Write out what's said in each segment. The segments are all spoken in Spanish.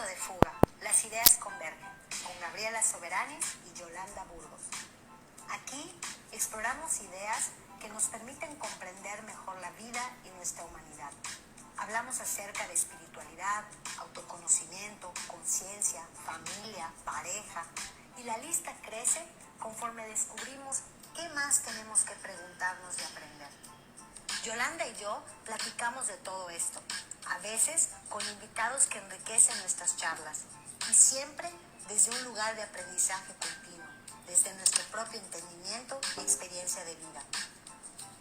de fuga, las ideas convergen, con Gabriela Soberanis y Yolanda Burgos. Aquí exploramos ideas que nos permiten comprender mejor la vida y nuestra humanidad. Hablamos acerca de espiritualidad, autoconocimiento, conciencia, familia, pareja, y la lista crece conforme descubrimos qué más tenemos que preguntarnos y aprender. Yolanda y yo platicamos de todo esto, a veces con invitados que enriquecen nuestras charlas, y siempre desde un lugar de aprendizaje continuo, desde nuestro propio entendimiento y experiencia de vida.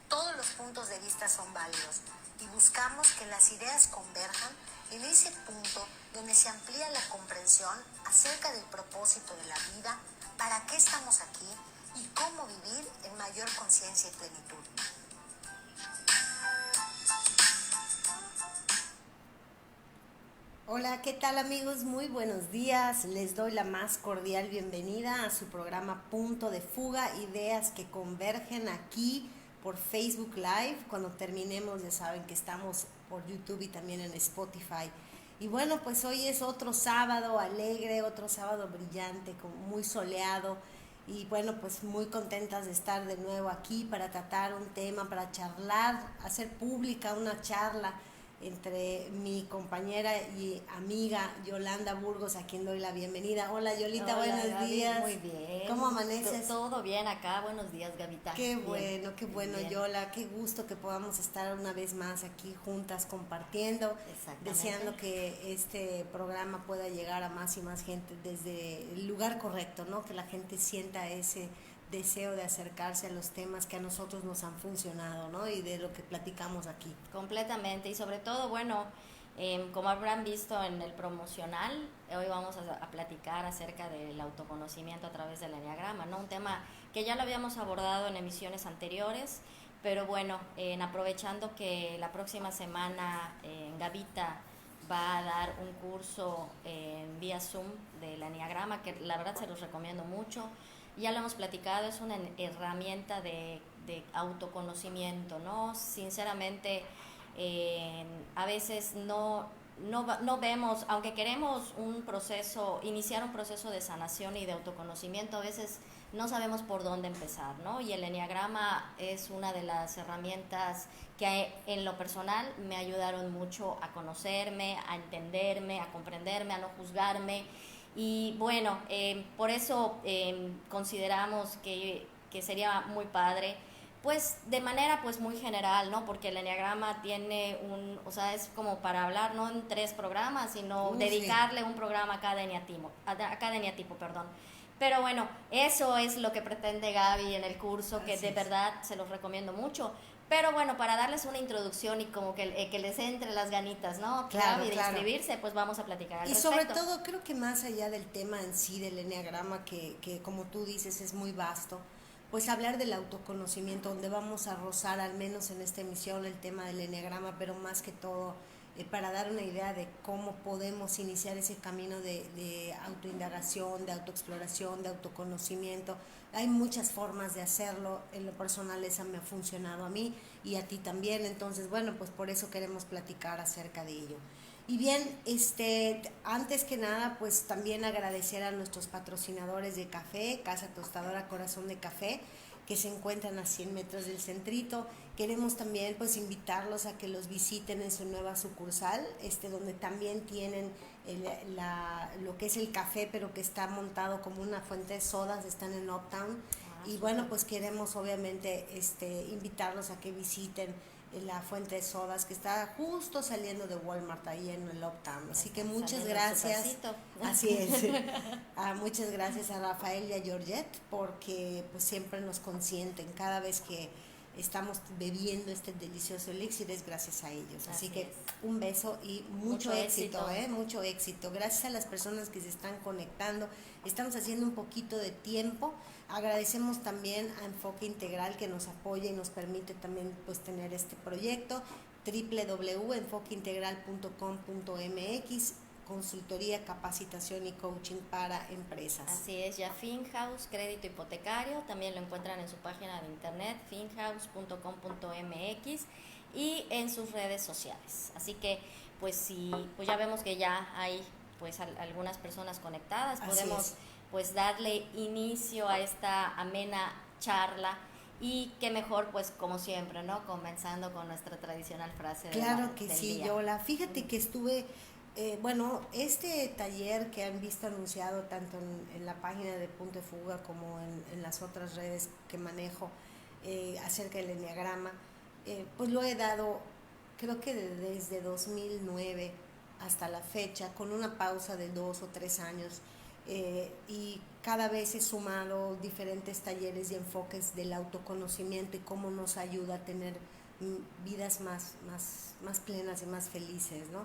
Todos los puntos de vista son válidos y buscamos que las ideas converjan en ese punto donde se amplía la comprensión acerca del propósito de la vida, para qué estamos aquí y cómo vivir en mayor conciencia y plenitud. Hola, ¿qué tal amigos? Muy buenos días. Les doy la más cordial bienvenida a su programa Punto de Fuga, ideas que convergen aquí por Facebook Live. Cuando terminemos ya saben que estamos por YouTube y también en Spotify. Y bueno, pues hoy es otro sábado alegre, otro sábado brillante, muy soleado. Y bueno, pues muy contentas de estar de nuevo aquí para tratar un tema, para charlar, hacer pública una charla entre mi compañera y amiga Yolanda Burgos, a quien doy la bienvenida. Hola Yolita, Hola, buenos Gaby, días. muy bien. ¿Cómo amaneces? Todo bien acá, buenos días, Gavita. Qué Bien, bueno, bien. Yola, qué gusto que podamos estar una vez más aquí juntas compartiendo, Exactamente. deseando que este programa pueda llegar a más y más gente desde el lugar correcto, ¿no? Que la gente sienta ese deseo de acercarse a los temas que a nosotros nos han funcionado, ¿no? Y de lo que platicamos aquí. Completamente, y sobre todo, bueno, como habrán visto en el promocional, hoy vamos a platicar acerca del autoconocimiento a través del enneagrama, ¿no? Un tema que ya lo habíamos abordado en emisiones anteriores, pero bueno, aprovechando que la próxima semana Gavita va a dar un curso vía Zoom del enneagrama, que la verdad se los recomiendo mucho. Ya lo hemos platicado, es una herramienta de autoconocimiento, ¿no? Sinceramente, a veces no vemos, aunque queremos iniciar un proceso de sanación y de autoconocimiento, a veces no sabemos por dónde empezar, ¿no? Y el enneagrama es una de las herramientas que en lo personal me ayudaron mucho a conocerme, a entenderme, a comprenderme, a no juzgarme. Y bueno, por eso consideramos que sería muy padre, pues de manera pues muy general, ¿no? Porque el enneagrama tiene o sea, es como para hablar no en 3 programas, sino dedicarle un programa a cada eneatipo, perdón. Pero bueno, eso es lo que pretende Gaby en el curso, que de verdad se los recomiendo mucho. Pero bueno, para darles una introducción y como que les entre las ganitas, ¿no? Claro, y de inscribirse, pues vamos a platicar al respecto. Sobre todo, creo que más allá del tema en sí del enneagrama, que como tú dices es muy vasto, pues hablar del autoconocimiento, donde vamos a rozar, al menos en esta emisión, el tema del enneagrama, pero más que todo para dar una idea de cómo podemos iniciar ese camino de autoindagación, de autoexploración, de autoconocimiento. Hay muchas formas de hacerlo, en lo personal esa me ha funcionado a mí y a ti también, entonces bueno, pues por eso queremos platicar acerca de ello. Y bien, antes que nada, pues también agradecer a nuestros patrocinadores de café, Casa Tostadora Corazón de Café, que se encuentran a 100 metros del centrito. Queremos también pues invitarlos a que los visiten en su nueva sucursal, donde también tienen lo que es el café, pero que está montado como una fuente de sodas, están en Uptown. Y bueno, pues queremos obviamente invitarlos a que visiten la fuente de sodas que está justo saliendo de Walmart ahí en el Uptown. Así que muchas gracias. Así es. Muchas gracias a Rafael y a Georgette, porque pues siempre nos consienten cada vez que estamos bebiendo este delicioso elixir, es gracias a ellos. Así que un beso y mucho éxito, mucho éxito. Gracias a las personas que se están conectando. Estamos haciendo un poquito de tiempo. Agradecemos también a Enfoque Integral, que nos apoya y nos permite también pues tener este proyecto. www.enfoqueintegral.com.mx, consultoría, capacitación y coaching para empresas. Así es, ya Finhouse, crédito hipotecario, también lo encuentran en su página de internet, finhouse.com.mx, y en sus redes sociales. Así que pues ya vemos que ya hay pues algunas personas conectadas, Así podemos es. pues darle inicio a esta amena charla. Y qué mejor, pues como siempre, ¿no? Comenzando con nuestra tradicional frase Claro que del sí, día. Yola. Fíjate que estuve, bueno, este taller que han visto anunciado tanto en la página de Punto de Fuga como en las otras redes que manejo acerca del enneagrama, pues lo he dado, creo que desde 2009 hasta la fecha, con una pausa de 2 o 3 años. Y cada vez he sumado diferentes talleres y enfoques del autoconocimiento y cómo nos ayuda a tener vidas más plenas y más felices, ¿no?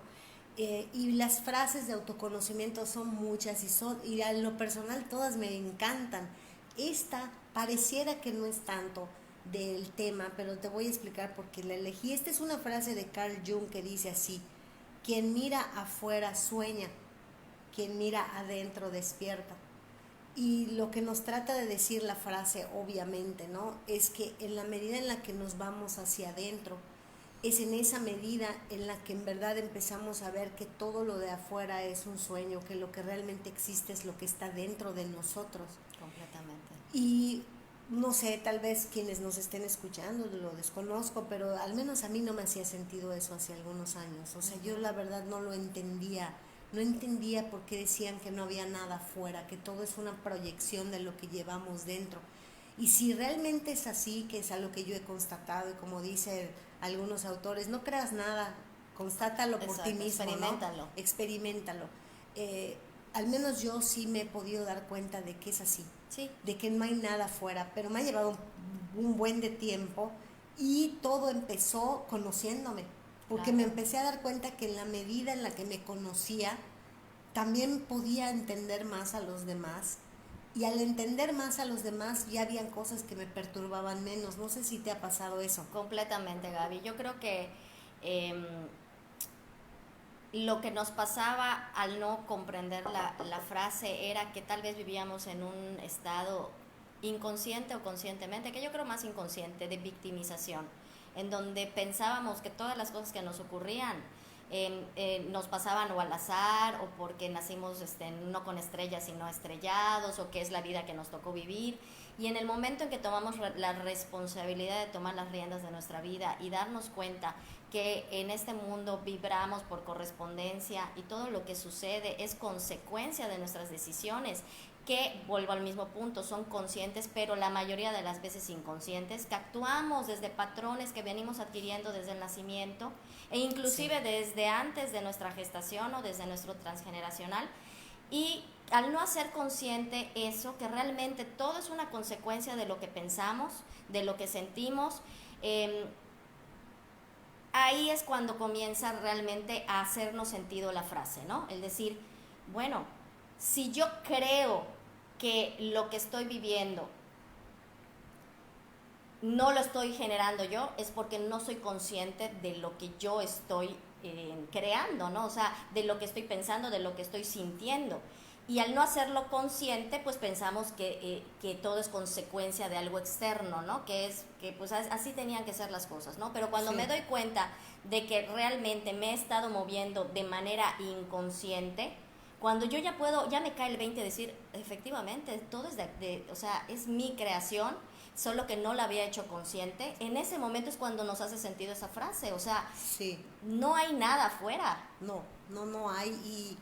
Y las frases de autoconocimiento son muchas y en lo personal todas me encantan. Esta pareciera que no es tanto del tema, pero te voy a explicar por qué la elegí. Esta es una frase de Carl Jung que dice así: quien mira afuera sueña, quien mira adentro despierta. Y lo que nos trata de decir la frase, obviamente, ¿no? Es que en la medida en la que nos vamos hacia adentro, es en esa medida en la que en verdad empezamos a ver que todo lo de afuera es un sueño, que lo que realmente existe es lo que está dentro de nosotros. Completamente. Y no sé, tal vez quienes nos estén escuchando lo desconozco, pero al menos a mí no me hacía sentido eso hace algunos años. O sea, yo la verdad no lo entendía. No entendía por qué decían que no había nada afuera, que todo es una proyección de lo que llevamos dentro. Y si realmente es así, que es algo que yo he constatado, y como dicen algunos autores, no creas nada, constátalo por Exacto, ti mismo, experiméntalo. ¿no? Experiméntalo. Al menos yo sí me he podido dar cuenta de que es así, Sí. de que no hay nada afuera, pero me ha llevado un buen de tiempo y todo empezó conociéndome, porque Claro. me empecé a dar cuenta que en la medida en la que me conocía, también podía entender más a los demás. Y al entender más a los demás ya habían cosas que me perturbaban menos. No sé si te ha pasado eso. Completamente, Gaby. Yo creo que lo que nos pasaba al no comprender la frase era que tal vez vivíamos en un estado inconsciente o conscientemente, que yo creo más inconsciente, de victimización, en donde pensábamos que todas las cosas que nos ocurrían nos pasaban o al azar o porque nacimos no con estrellas sino estrellados, o que es la vida que nos tocó vivir. Y en el momento en que tomamos la responsabilidad de tomar las riendas de nuestra vida y darnos cuenta que en este mundo vibramos por correspondencia y todo lo que sucede es consecuencia de nuestras decisiones, que, vuelvo al mismo punto, son conscientes, pero la mayoría de las veces inconscientes, que actuamos desde patrones que venimos adquiriendo desde el nacimiento e inclusive sí, desde antes de nuestra gestación o desde nuestro transgeneracional. Y al no hacer consciente eso, que realmente todo es una consecuencia de lo que pensamos, de lo que sentimos, ahí es cuando comienza realmente a hacernos sentido la frase, ¿no? El decir, bueno, si yo creo que lo que estoy viviendo no lo estoy generando yo, es porque no soy consciente de lo que yo estoy creando, ¿no? O sea, de lo que estoy pensando, de lo que estoy sintiendo. Y al no hacerlo consciente, pues pensamos que todo es consecuencia de algo externo, ¿no? Que pues así tenían que ser las cosas, ¿no? Pero cuando sí, me doy cuenta de que realmente me he estado moviendo de manera inconsciente, cuando yo ya me cae el 20 de decir, efectivamente, todo es o sea, es mi creación, solo que no la había hecho consciente, en ese momento es cuando nos hace sentido esa frase, o sea, sí, no hay nada afuera. No hay.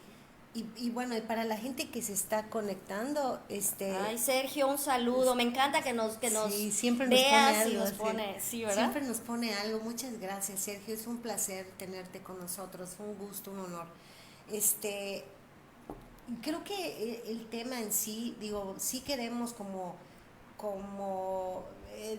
Y bueno, y para la gente que se está conectando, Ay, Sergio, un saludo. Me encanta que nos sí, siempre nos veas pone algo, y nos pone, sí, ¿verdad? Siempre nos pone algo. Muchas gracias, Sergio. Es un placer tenerte con nosotros. Un gusto, un honor. Creo que el tema en sí, digo, sí queremos como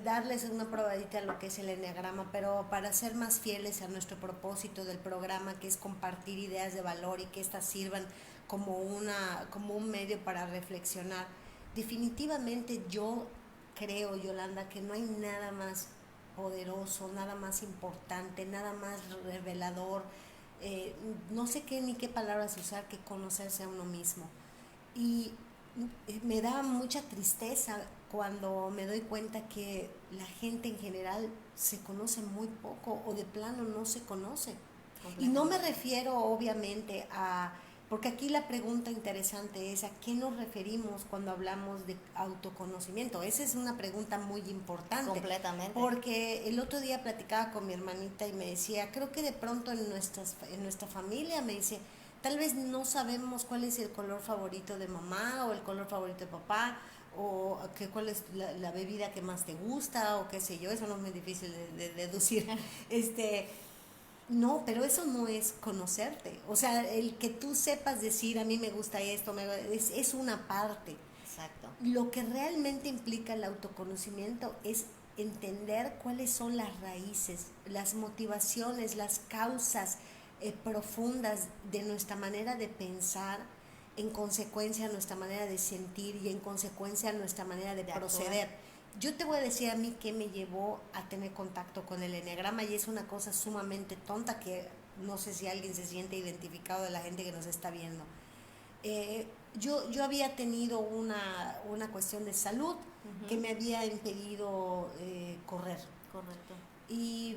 darles una probadita a lo que es el enneagrama, pero para ser más fieles a nuestro propósito del programa, que es compartir ideas de valor y que éstas sirvan como un medio para reflexionar. Definitivamente yo creo, Yolanda, que no hay nada más poderoso, nada más importante, nada más revelador, no sé qué ni qué palabras usar, que conocerse a uno mismo. Y me da mucha tristeza cuando me doy cuenta que la gente en general se conoce muy poco o de plano no se conoce. Y no me refiero obviamente a Porque aquí la pregunta interesante es: ¿a qué nos referimos cuando hablamos de autoconocimiento? Esa es una pregunta muy importante. Completamente. Porque el otro día platicaba con mi hermanita y me decía, creo que de pronto en nuestra familia, me dice, tal vez no sabemos cuál es el color favorito de mamá o el color favorito de papá, o cuál es la bebida que más te gusta, o qué sé yo. Eso no es muy difícil de deducir. No, pero eso no es conocerte. O sea, el que tú sepas decir, a mí me gusta esto, es una parte. Exacto. Lo que realmente implica el autoconocimiento es entender cuáles son las raíces, las motivaciones, las causas profundas de nuestra manera de pensar, en consecuencia nuestra manera de sentir y en consecuencia nuestra manera de proceder. Actuar. Yo te voy a decir a mí qué me llevó a tener contacto con el eneagrama, y es una cosa sumamente tonta que no sé si alguien se siente identificado de la gente que nos está viendo. Yo había tenido una cuestión de salud que me había impedido correr. Correcto. Y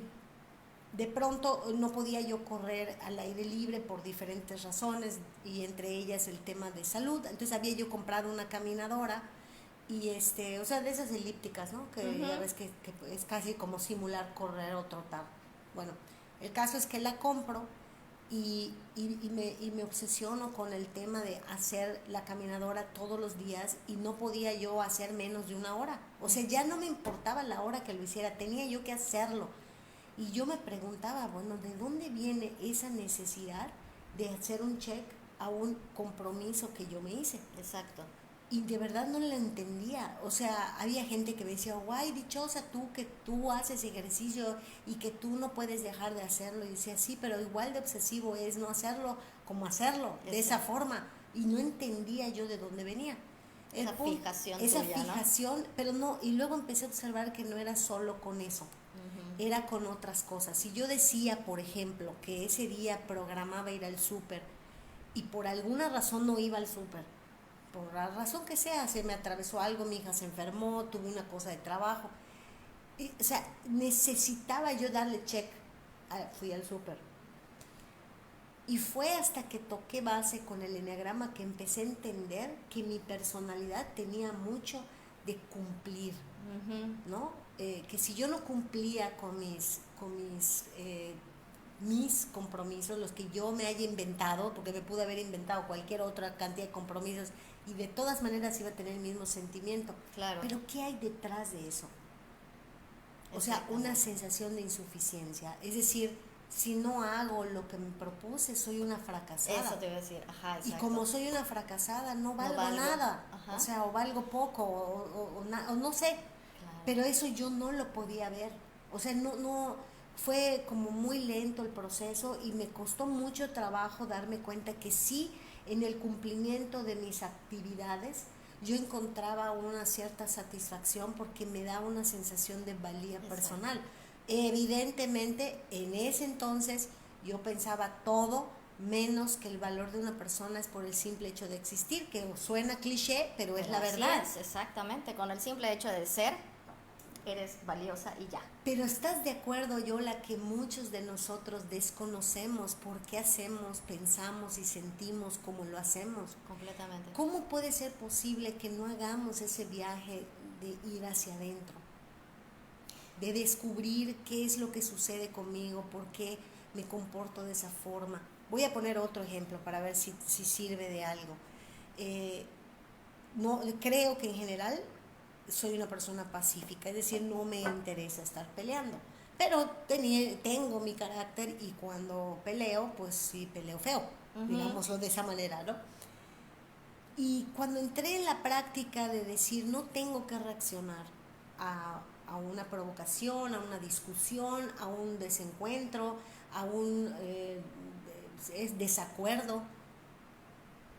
de pronto no podía yo correr al aire libre por diferentes razones, y entre ellas el tema de salud. Entonces había yo comprado una caminadora, y o sea, de esas elípticas, ¿no? Que ya ves que es casi como simular correr o trotar. Bueno, el caso es que la compro y me obsesiono con el tema de hacer la caminadora todos los días, y no podía yo hacer menos de una hora. O sea, ya no me importaba la hora que lo hiciera, tenía yo que hacerlo. Y yo me preguntaba, bueno, ¿de dónde viene esa necesidad de hacer un check a un compromiso que yo me hice? Exacto. Y de verdad no la entendía. O sea, había gente que me decía, guay, dichosa tú, que tú haces ejercicio y que tú no puedes dejar de hacerlo. Y decía, sí, pero igual de obsesivo es no hacerlo como hacerlo, de esa forma. Y no entendía yo de dónde venía. Esa fijación esa tuya, fijación, ¿no? Pero no, y luego empecé a observar que no era solo con eso, era con otras cosas. Si yo decía, por ejemplo, que ese día programaba ir al súper y por alguna razón no iba al súper, por la razón que sea, se me atravesó algo, mi hija se enfermó, tuve una cosa de trabajo, o sea, necesitaba yo darle check, fui al súper. Y fue hasta que toqué base con el eneagrama que empecé a entender que mi personalidad tenía mucho de cumplir, ¿no? Que si yo no cumplía con mis compromisos, los que yo me haya inventado, porque me pude haber inventado cualquier otra cantidad de compromisos y de todas maneras iba a tener el mismo sentimiento. Claro. Pero ¿qué hay detrás de eso? O sea, una sensación de insuficiencia. Es decir, si no hago lo que me propuse, soy una fracasada. Eso te iba a decir, ajá, exacto. Y como soy una fracasada, no valgo nada. Ajá. O sea, o valgo poco, o no sé. Claro. Pero eso yo no lo podía ver. O sea, no fue como muy lento el proceso, y me costó mucho trabajo darme cuenta que sí, en el cumplimiento de mis actividades, yo encontraba una cierta satisfacción porque me daba una sensación de valía personal. Evidentemente, en ese entonces yo pensaba todo menos que el valor de una persona es por el simple hecho de existir, que suena cliché, pero es la verdad. Es, exactamente, con el simple hecho de ser, eres valiosa y ya. Pero ¿estás de acuerdo, Yola, que muchos de nosotros desconocemos por qué hacemos, pensamos y sentimos como lo hacemos? Completamente. ¿Cómo puede ser posible que no hagamos ese viaje de ir hacia adentro? De descubrir qué es lo que sucede conmigo, por qué me comporto de esa forma. Voy a poner otro ejemplo para ver si sirve de algo. No, creo que en general soy una persona pacífica, es decir, no me interesa estar peleando, pero tengo mi carácter, y cuando peleo, pues sí peleo feo, digámoslo de esa manera, ¿no? Y cuando entré en la práctica de decir, no tengo que reaccionar a una provocación, a una discusión, a un desencuentro, a un desacuerdo,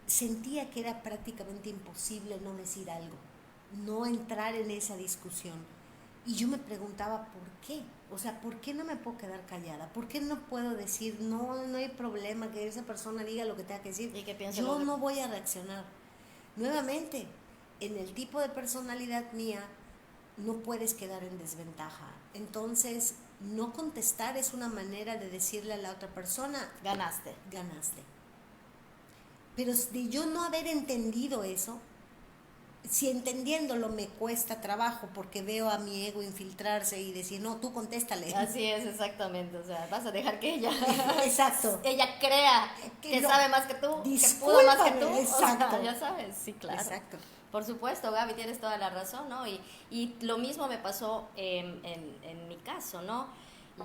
sentía que era prácticamente imposible no decir algo, no entrar en esa discusión. Y yo me preguntaba, ¿por qué? O sea, ¿por qué no me puedo quedar callada? ¿Por qué no puedo decir, no hay problema, que esa persona diga lo que tenga que decir? ¿Y que piense yo no voy a reaccionar. Nuevamente, en el tipo de personalidad mía, no puedes quedar en desventaja. Entonces, no contestar es una manera de decirle a la otra persona, ganaste. Pero de yo no haber entendido eso, si entendiéndolo me cuesta trabajo porque veo a mi ego infiltrarse y decir, no, tú contéstale. Así es, exactamente, o sea, vas a dejar que ella, Exacto, ella crea que no, sabe más que tú, que pudo discúlpame, más que tú, exacto. o sea, ya sabes, sí, claro. Exacto. Por supuesto, Gaby, tienes toda la razón, ¿no? Y lo mismo me pasó en mi caso, ¿no?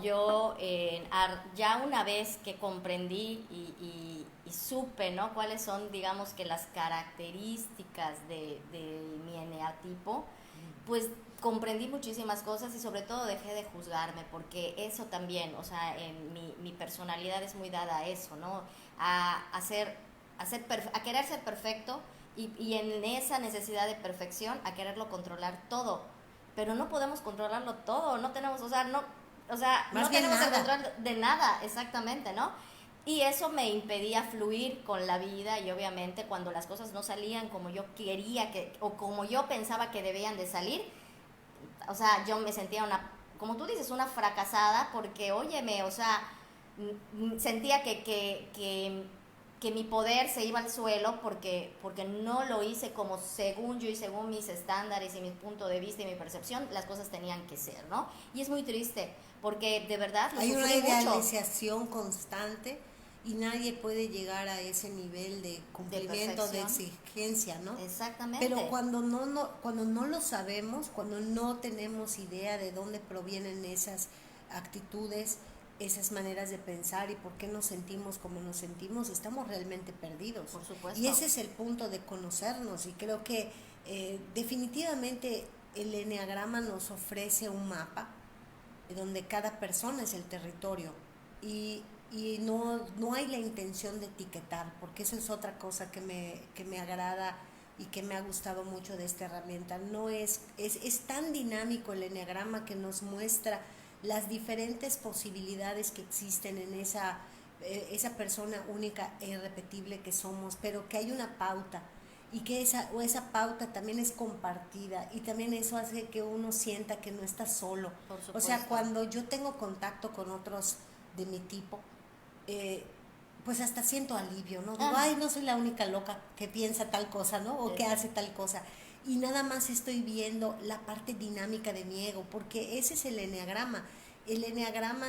Yo ya una vez que comprendí y supe, ¿no? Cuáles son, digamos, que las características de mi eneatipo, pues comprendí muchísimas cosas y sobre todo dejé de juzgarme, porque eso también, o sea, mi personalidad es muy dada a eso, ¿no? A querer ser perfecto y en esa necesidad de perfección a quererlo controlar todo, pero no podemos controlarlo todo, no tenemos, o sea, no tenemos el control de nada, exactamente, ¿no? Y eso me impedía fluir con la vida y obviamente cuando las cosas no salían como yo quería o como yo pensaba que debían de salir, o sea, yo me sentía como tú dices, una fracasada porque, óyeme, o sea, sentía que mi poder se iba al suelo porque no lo hice como según yo y según mis estándares y mi punto de vista y mi percepción, las cosas tenían que ser, ¿no? Y es muy triste porque de verdad lo hay sufrí una mucho. idealización constante y nadie puede llegar a ese nivel de cumplimiento, de exigencia, ¿no? Exactamente. Pero cuando no lo sabemos, cuando no tenemos idea de dónde provienen esas actitudes, esas maneras de pensar y por qué nos sentimos como nos sentimos, estamos realmente perdidos. Por supuesto. Y ese es el punto de conocernos y creo que definitivamente el eneagrama nos ofrece un mapa donde cada persona es el territorio y no hay la intención de etiquetar, porque eso es otra cosa que me agrada y que me ha gustado mucho de esta herramienta. No es tan dinámico el eneagrama que nos muestra las diferentes posibilidades que existen en esa persona única e irrepetible que somos, pero que hay una pauta y que esa pauta también es compartida y también eso hace que uno sienta que no está solo. O sea, cuando yo tengo contacto con otros de mi tipo, pues hasta siento alivio, ¿no? Digo, ay, no soy la única loca que piensa tal cosa, ¿no? O que hace tal cosa. Y nada más estoy viendo la parte dinámica de mi ego, porque ese es el eneagrama. El eneagrama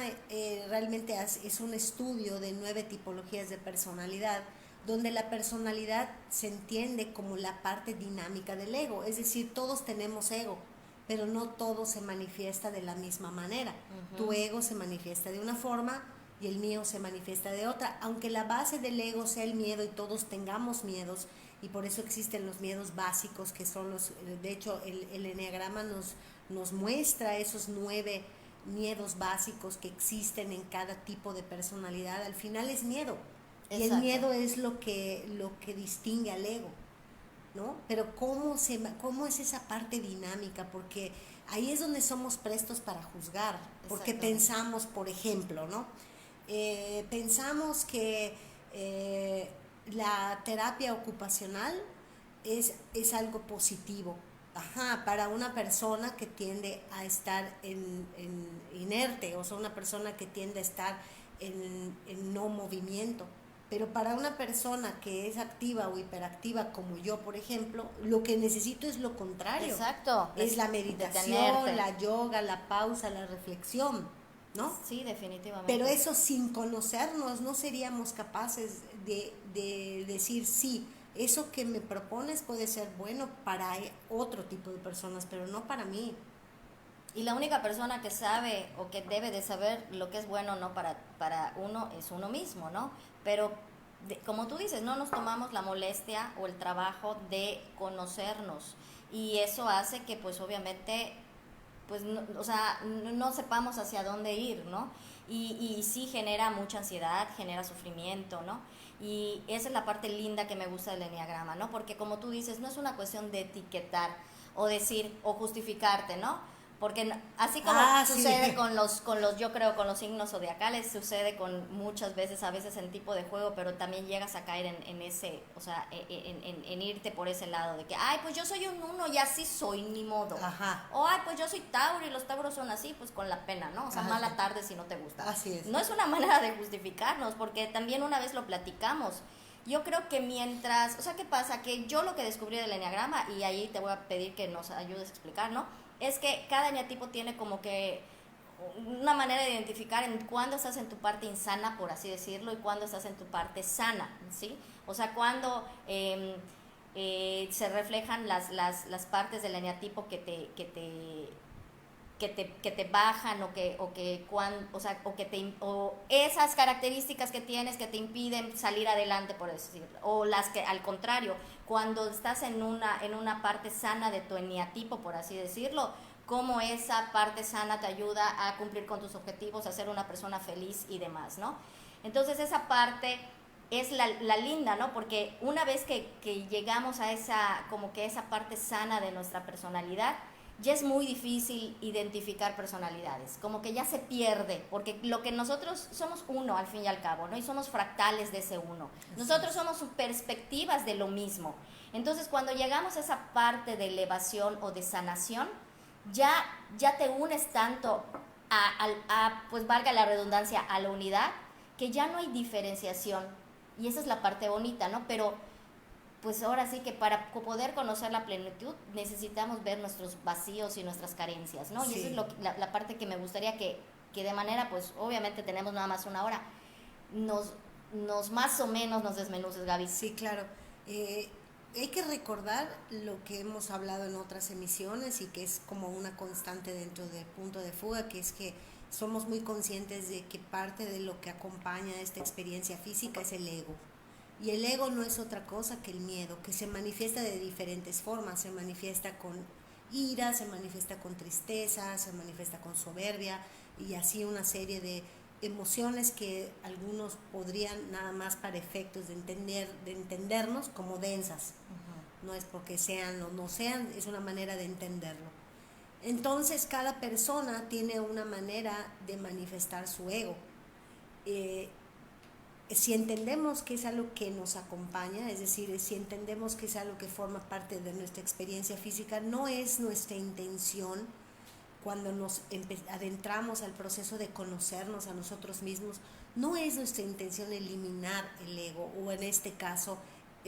realmente es un estudio de 9 tipologías de personalidad, donde la personalidad se entiende como la parte dinámica del ego, es decir, todos tenemos ego, pero no todo se manifiesta de la misma manera. Tu ego se manifiesta de una forma y el mío se manifiesta de otra, aunque la base del ego sea el miedo y todos tengamos miedos, y por eso existen los miedos básicos, que son de hecho el eneagrama nos muestra esos 9 miedos básicos que existen en cada tipo de personalidad. Al final es miedo. Exacto. Y el miedo es lo que distingue al ego, ¿no? Pero ¿cómo es esa parte dinámica? Porque ahí es donde somos prestos para juzgar, porque pensamos, por ejemplo, ¿no? Pensamos que la terapia ocupacional es algo positivo. Para una persona que tiende a estar en inerte, o sea, una persona que tiende a estar en no movimiento. Pero para una persona que es activa o hiperactiva como yo, por ejemplo, lo que necesito es lo contrario. Exacto. Es la meditación, la yoga, la pausa, la reflexión, ¿no? Sí, definitivamente. Pero eso sin conocernos no seríamos capaces de decir sí. Eso que me propones puede ser bueno para otro tipo de personas, pero no para mí. Y la única persona que sabe o que debe de saber lo que es bueno o no para uno es uno mismo, ¿no? Pero como tú dices, no nos tomamos la molestia o el trabajo de conocernos. Y eso hace que pues obviamente pues no sepamos hacia dónde ir, ¿no? Y sí genera mucha ansiedad, genera sufrimiento, ¿no? Y esa es la parte linda que me gusta del eneagrama, ¿no? Porque como tú dices, no es una cuestión de etiquetar o decir o justificarte, ¿no? Porque así como sucede con los yo creo con los signos zodiacales, sucede con muchas veces, a veces en tipo de juego, pero también llegas a caer en ese, o sea, en irte por ese lado de que, ay, pues yo soy un 1 y así soy, ni modo. Ajá. O, ay, pues yo soy Tauro y los Tauros son así, pues con la pena, ¿no? O sea, mala tarde si no te gusta. Así es. No es una manera de justificarnos, porque también una vez lo platicamos. Yo creo que mientras, o sea, ¿qué pasa? Que yo lo que descubrí del eneagrama, y ahí te voy a pedir que nos ayudes a explicar, ¿no? Es que cada eneatipo tiene como que una manera de identificar en cuándo estás en tu parte insana, por así decirlo, y cuándo estás en tu parte sana, ¿sí? O sea, cuando se reflejan las partes del eneatipo que te bajan o esas características que tienes que te impiden salir adelante, por decirlo, o las que al contrario, cuando estás en una parte sana de tu eneatipo, por así decirlo, cómo esa parte sana te ayuda a cumplir con tus objetivos, a ser una persona feliz y demás, ¿no? Entonces esa parte es la linda, ¿no? Porque una vez que llegamos a esa parte sana de nuestra personalidad, ya es muy difícil identificar personalidades, como que ya se pierde, porque lo que nosotros somos uno al fin y al cabo, ¿no? Y somos fractales de ese uno. Nosotros somos perspectivas de lo mismo. Entonces, cuando llegamos a esa parte de elevación o de sanación, ya te unes tanto pues valga la redundancia, a la unidad, que ya no hay diferenciación. Y esa es la parte bonita, ¿no? Pero pues ahora sí que para poder conocer la plenitud necesitamos ver nuestros vacíos y nuestras carencias, ¿no? Sí. Y esa es la parte que me gustaría que de manera, pues obviamente tenemos nada más una hora, nos más o menos nos desmenuces, Gaby. Sí, claro. Hay que recordar lo que hemos hablado en otras emisiones y que es como una constante dentro del punto de fuga, que es que somos muy conscientes de que parte de lo que acompaña esta experiencia física es el ego. Y el ego no es otra cosa que el miedo, que se manifiesta de diferentes formas. Se manifiesta con ira, se manifiesta con tristeza, se manifiesta con soberbia y así una serie de emociones que algunos podrían nada más para efectos de entendernos como densas. Uh-huh. No es porque sean o no sean, es una manera de entenderlo. Entonces cada persona tiene una manera de manifestar su ego. Si entendemos que es algo que nos acompaña, es decir, si entendemos que es algo que forma parte de nuestra experiencia física, no es nuestra intención cuando nos adentramos al proceso de conocernos a nosotros mismos, no es nuestra intención eliminar el ego o en este caso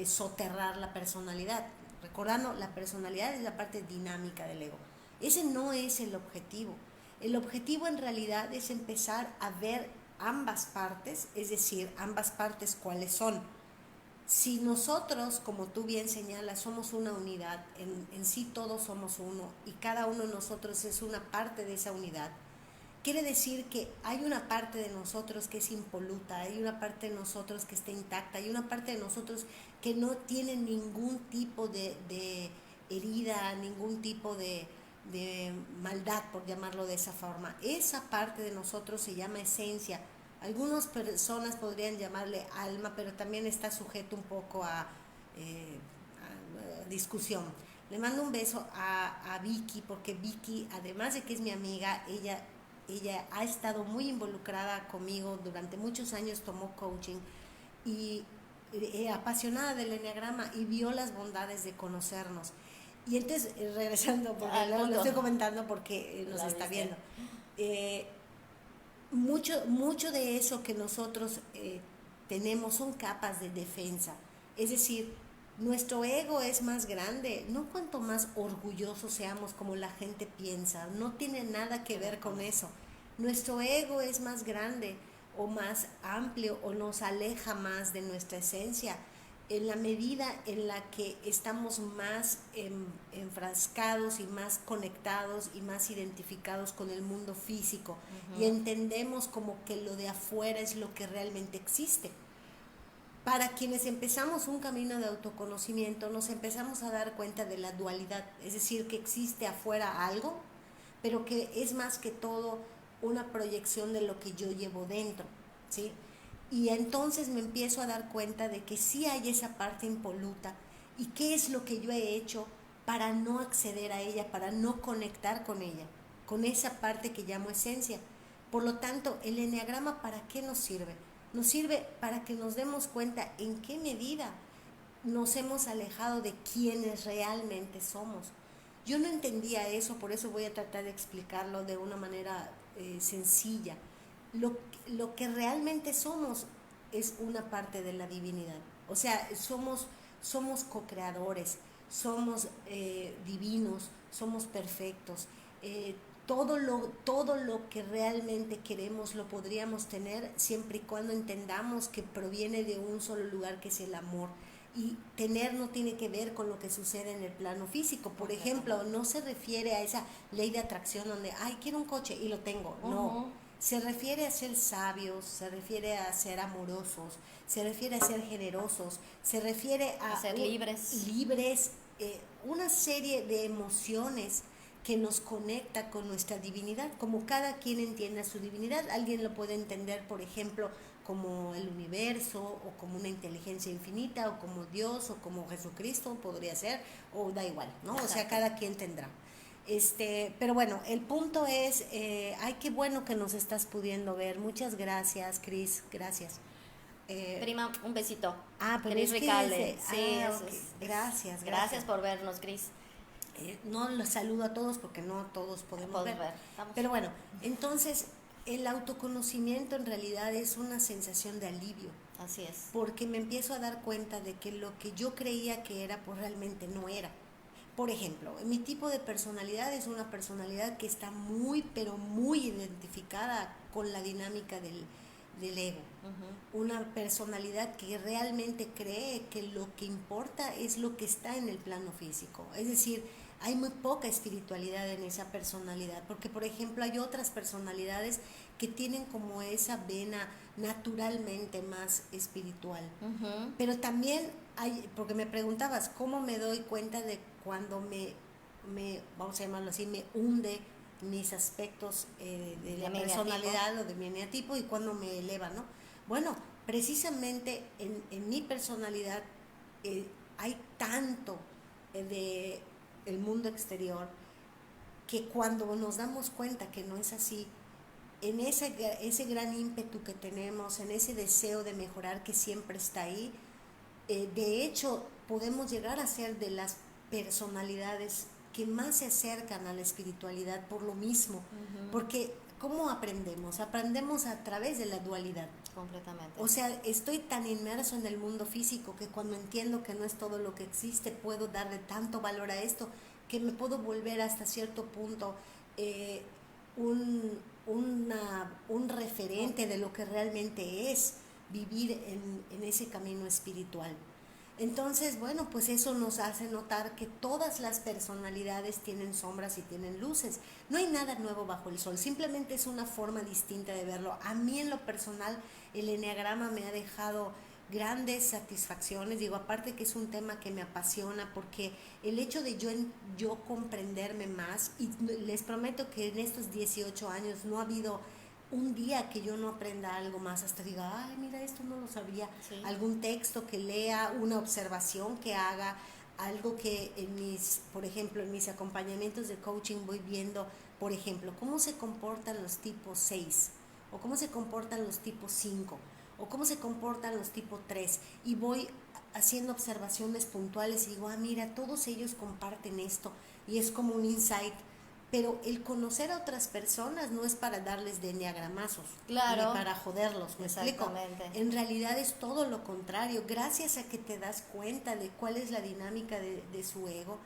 soterrar la personalidad. Recordando, la personalidad es la parte dinámica del ego. Ese no es el objetivo. El objetivo en realidad es empezar a ver ambas partes, es decir, ambas partes cuáles son. Si nosotros, como tú bien señalas, somos una unidad, en sí todos somos uno y cada uno de nosotros es una parte de esa unidad, quiere decir que hay una parte de nosotros que es impoluta, hay una parte de nosotros que está intacta, hay una parte de nosotros que no tiene ningún tipo de herida, ningún tipo de maldad, por llamarlo de esa forma. Esa parte de nosotros se llama esencia. Algunas personas podrían llamarle alma, pero también está sujeto un poco a discusión. Le mando un beso a Vicky, porque Vicky, además de que es mi amiga, ella ha estado muy involucrada conmigo durante muchos años, tomó coaching y apasionada del eneagrama y vio las bondades de conocernos. Y entonces, regresando, porque lo estoy comentando porque nos está viendo, mucho de eso que nosotros tenemos son capas de defensa. Es decir, nuestro ego es más grande, no cuanto más orgullosos seamos como la gente piensa, no tiene nada que ver con eso. Nuestro ego es más grande o más amplio o nos aleja más de nuestra esencia en la medida en la que estamos más enfrascados y más conectados y más identificados con el mundo físico. Uh-huh. Y entendemos como que lo de afuera es lo que realmente existe. Para quienes empezamos un camino de autoconocimiento, nos empezamos a dar cuenta de la dualidad, es decir, que existe afuera algo, pero que es más que todo una proyección de lo que yo llevo dentro, ¿sí? Y entonces me empiezo a dar cuenta de que sí hay esa parte impoluta y qué es lo que yo he hecho para no acceder a ella, para no conectar con ella, con esa parte que llamo esencia. Por lo tanto, el eneagrama, ¿para qué nos sirve? Nos sirve para que nos demos cuenta en qué medida nos hemos alejado de quienes realmente somos. Yo no entendía eso, por eso voy a tratar de explicarlo de una manera sencilla. Lo que realmente somos es una parte de la divinidad. O sea, somos co-creadores, somos divinos, somos perfectos. Todo lo que realmente queremos lo podríamos tener siempre y cuando entendamos que proviene de un solo lugar, que es el amor. Y tener no tiene que ver con lo que sucede en el plano físico. Por ejemplo, no se refiere a esa ley de atracción donde, ay, quiero un coche y lo tengo. No, se refiere a ser sabios, se refiere a ser amorosos, se refiere a ser generosos, se refiere a ser libres, una serie de emociones que nos conecta con nuestra divinidad, como cada quien entienda su divinidad. Alguien lo puede entender, por ejemplo, como el universo, o como una inteligencia infinita, o como Dios, o como Jesucristo podría ser, o da igual, ¿no? Exacto. O sea, cada quien tendrá. Pero bueno, el punto es, ay, qué bueno que nos estás pudiendo ver. Muchas gracias, Cris, gracias. Prima, un besito. Pero Cris Ricalde. Sí, okay. Gracias. Gracias por vernos, Cris. No los saludo a todos porque no todos podemos ver. Pero bueno, entonces el autoconocimiento en realidad es una sensación de alivio. Así es. Porque me empiezo a dar cuenta de que lo que yo creía que era, pues realmente no era. Por ejemplo, mi tipo de personalidad es una personalidad que está muy, pero muy identificada con la dinámica del ego. Una personalidad que realmente cree que lo que importa es lo que está en el plano físico. Es decir, hay muy poca espiritualidad en esa personalidad, porque por ejemplo hay otras personalidades que tienen como esa vena naturalmente más espiritual. Pero también hay, porque me preguntabas, ¿cómo me doy cuenta de cuando me vamos a llamarlo así, me hunde mis aspectos de la personalidad o de mi eneatipo, y cuando me eleva, ¿no? Bueno, precisamente en mi personalidad hay tanto de el mundo exterior que cuando nos damos cuenta que no es así, en ese gran ímpetu que tenemos, en ese deseo de mejorar que siempre está ahí, de hecho podemos llegar a ser de las personalidades que más se acercan a la espiritualidad por lo mismo, porque ¿cómo aprendemos? Aprendemos a través de la dualidad. Completamente. O sea, estoy tan inmerso en el mundo físico que cuando entiendo que no es todo lo que existe, puedo darle tanto valor a esto que me puedo volver hasta cierto punto un referente de lo que realmente es vivir en ese camino espiritual. Entonces, bueno, pues eso nos hace notar que todas las personalidades tienen sombras y tienen luces. No hay nada nuevo bajo el sol, simplemente es una forma distinta de verlo. A mí en lo personal el eneagrama me ha dejado grandes satisfacciones, digo, aparte que es un tema que me apasiona, porque el hecho de yo comprenderme más, y les prometo que en estos 18 años no ha habido un día que yo no aprenda algo más, hasta diga, ay, mira, esto no lo sabía. Sí. Algún texto que lea, una observación que haga, algo que por ejemplo, en mis acompañamientos de coaching voy viendo, por ejemplo, cómo se comportan los tipos 6, o cómo se comportan los tipos 5, o cómo se comportan los tipos 3, y voy haciendo observaciones puntuales y digo, mira, todos ellos comparten esto, y es como un insight. Pero el conocer a otras personas no es para darles de enneagramazos, claro, ni para joderlos, ¿me explico? En realidad es todo lo contrario. Gracias a que te das cuenta de cuál es la dinámica de su ego,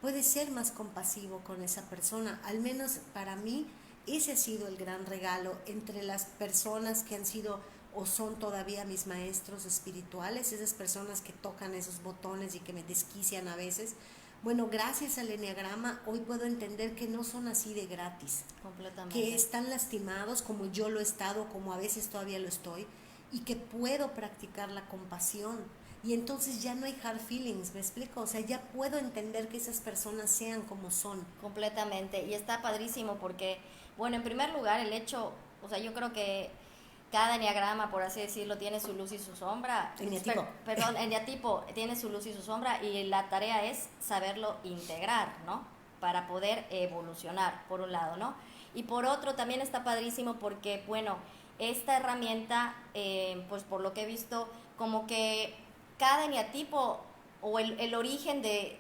puedes ser más compasivo con esa persona. Al menos para mí, ese ha sido el gran regalo entre las personas que han sido o son todavía mis maestros espirituales, esas personas que tocan esos botones y que me desquician a veces. Bueno, gracias al eneagrama hoy puedo entender que no son así de gratis. Completamente. Que están lastimados como yo lo he estado, como a veces todavía lo estoy, y que puedo practicar la compasión. Y entonces ya no hay hard feelings, ¿me explico? O sea, ya puedo entender que esas personas sean como son. Completamente. Y está padrísimo porque, bueno, en primer lugar el hecho, o sea, yo creo que cada eneagrama, por así decirlo, tiene su luz y su sombra. Eneatipo tiene su luz y su sombra, y la tarea es saberlo integrar, ¿no? Para poder evolucionar, por un lado, ¿no? Y por otro, también está padrísimo porque, bueno, esta herramienta, pues por lo que he visto, como que cada eneatipo, o el origen de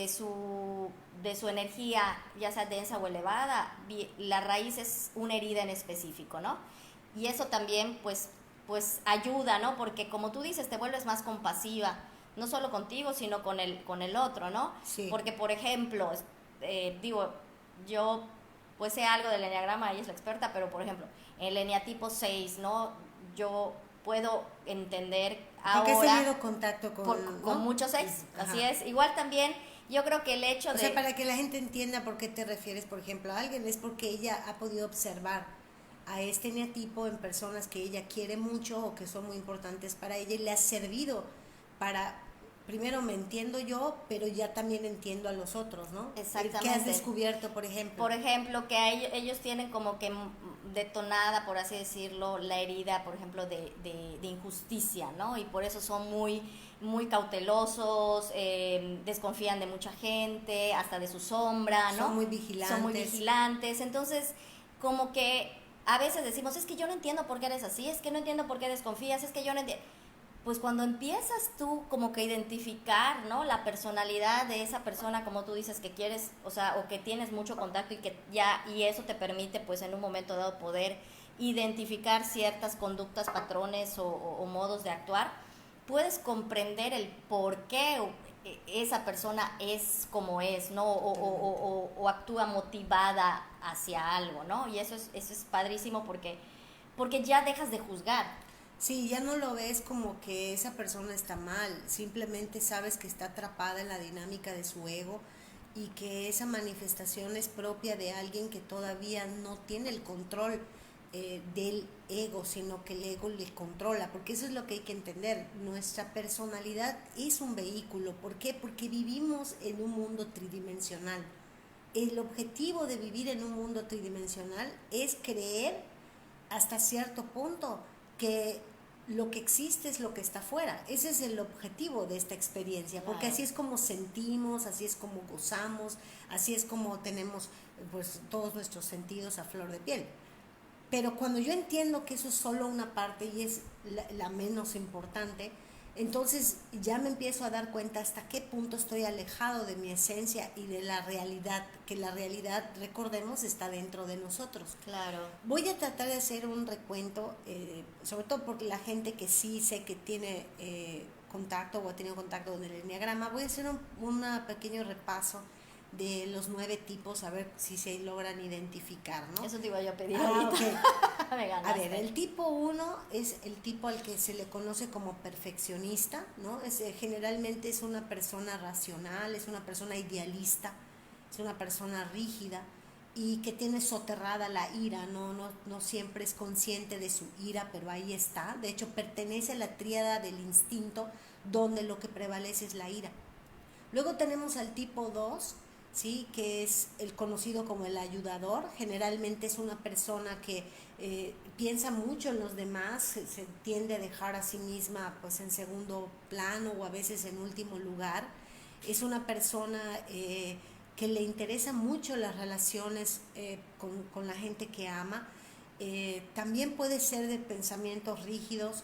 su energía, ya sea densa o elevada, la raíz es una herida en específico, ¿no? Y eso también, pues, pues ayuda, ¿no? Porque como tú dices, te vuelves más compasiva, no solo contigo, sino con el otro, ¿no? Sí. Porque, por ejemplo, digo, yo pues sé algo del eneagrama, ella es la experta, pero por ejemplo, el eneatipo 6, ¿no? Yo puedo entender Porque has ahora tenido contacto con, con ¿no? muchos 6, así Ajá. es. Igual también, yo creo que el hecho O de... sea, para que la gente entienda por qué te refieres, por ejemplo, a alguien, es porque ella ha podido observar a este eneatipo en personas que ella quiere mucho o que son muy importantes para ella y le ha servido para, primero me entiendo yo, pero ya también entiendo a los otros, ¿no? Exactamente. ¿Qué has descubierto, por ejemplo? Por ejemplo, que ellos tienen como que detonada, por así decirlo, la herida, por ejemplo, de injusticia, ¿no? Y por eso son muy cautelosos, desconfían de mucha gente, hasta de su sombra, ¿no? Son muy vigilantes. Son muy vigilantes. Entonces, como que a veces decimos, es que yo no entiendo por qué eres así, es que no entiendo por qué desconfías, es que yo no entiendo... Pues cuando empiezas tú como que identificar, ¿no? La personalidad de esa persona, como tú dices, que quieres, o sea, o que tienes mucho contacto y que ya, y eso te permite, pues en un momento dado poder identificar ciertas conductas, patrones o modos de actuar, puedes comprender el por qué esa persona es como es, ¿no? O actúa motivada hacia algo, ¿no? Y eso es padrísimo porque ya dejas de juzgar. Sí, ya no lo ves como que esa persona está mal, simplemente sabes que está atrapada en la dinámica de su ego y que esa manifestación es propia de alguien que todavía no tiene el control del ego, sino que el ego le controla, porque eso es lo que hay que entender. Nuestra personalidad es un vehículo. ¿Por qué? Porque vivimos en un mundo tridimensional. El objetivo de vivir en un mundo tridimensional es creer hasta cierto punto que lo que existe es lo que está afuera. Ese es el objetivo de esta experiencia, porque Claro. así es como sentimos, así es como gozamos, así es como tenemos pues todos nuestros sentidos a flor de piel. Pero cuando yo entiendo que eso es solo una parte y es la menos importante, entonces ya me empiezo a dar cuenta hasta qué punto estoy alejado de mi esencia y de la realidad, que la realidad, recordemos, está dentro de nosotros. Claro. Voy a tratar de hacer un recuento, sobre todo porque la gente que sí sé que tiene contacto o ha tenido contacto con el enneagrama, voy a hacer un pequeño repaso de los 9 tipos, a ver si se logran identificar, ¿no? Eso te iba yo a pedir Ah, ahorita. ok. Me A ganaste. ver, el tipo 1 es el tipo al que se le conoce como perfeccionista, ¿no? Generalmente es una persona racional, es una persona idealista, es una persona rígida y que tiene soterrada la ira, no siempre es consciente de su ira, pero ahí está. De hecho, pertenece a la tríada del instinto, donde lo que prevalece es la ira. Luego tenemos al tipo 2, ¿sí? Que es el conocido como el ayudador. Generalmente es una persona que piensa mucho en los demás, se tiende a dejar a sí misma pues en segundo plano o a veces en último lugar. Es una persona que le interesa mucho las relaciones con la gente que ama. También puede ser de pensamientos rígidos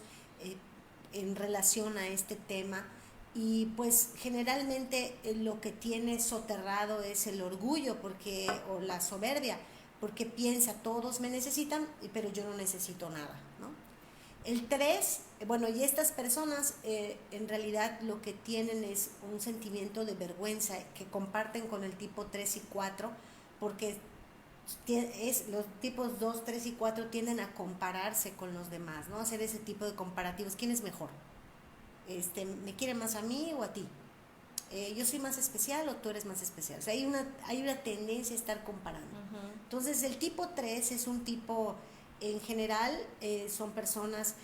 en relación a este tema. Y pues generalmente lo que tiene soterrado es el orgullo o la soberbia, porque piensa, todos me necesitan, pero yo no necesito nada, ¿no? El 3, bueno, y estas personas en realidad lo que tienen es un sentimiento de vergüenza que comparten con el tipo 3 y 4, porque los tipos 2, 3 y 4 tienden a compararse con los demás, ¿no? Hacer ese tipo de comparativos. ¿Quién es mejor? ¿Me quiere más a mí o a ti? Yo soy más especial o tú eres más especial. O sea, hay una tendencia a estar comparando. Uh-huh. Entonces, el tipo 3 es un tipo, en general, son personas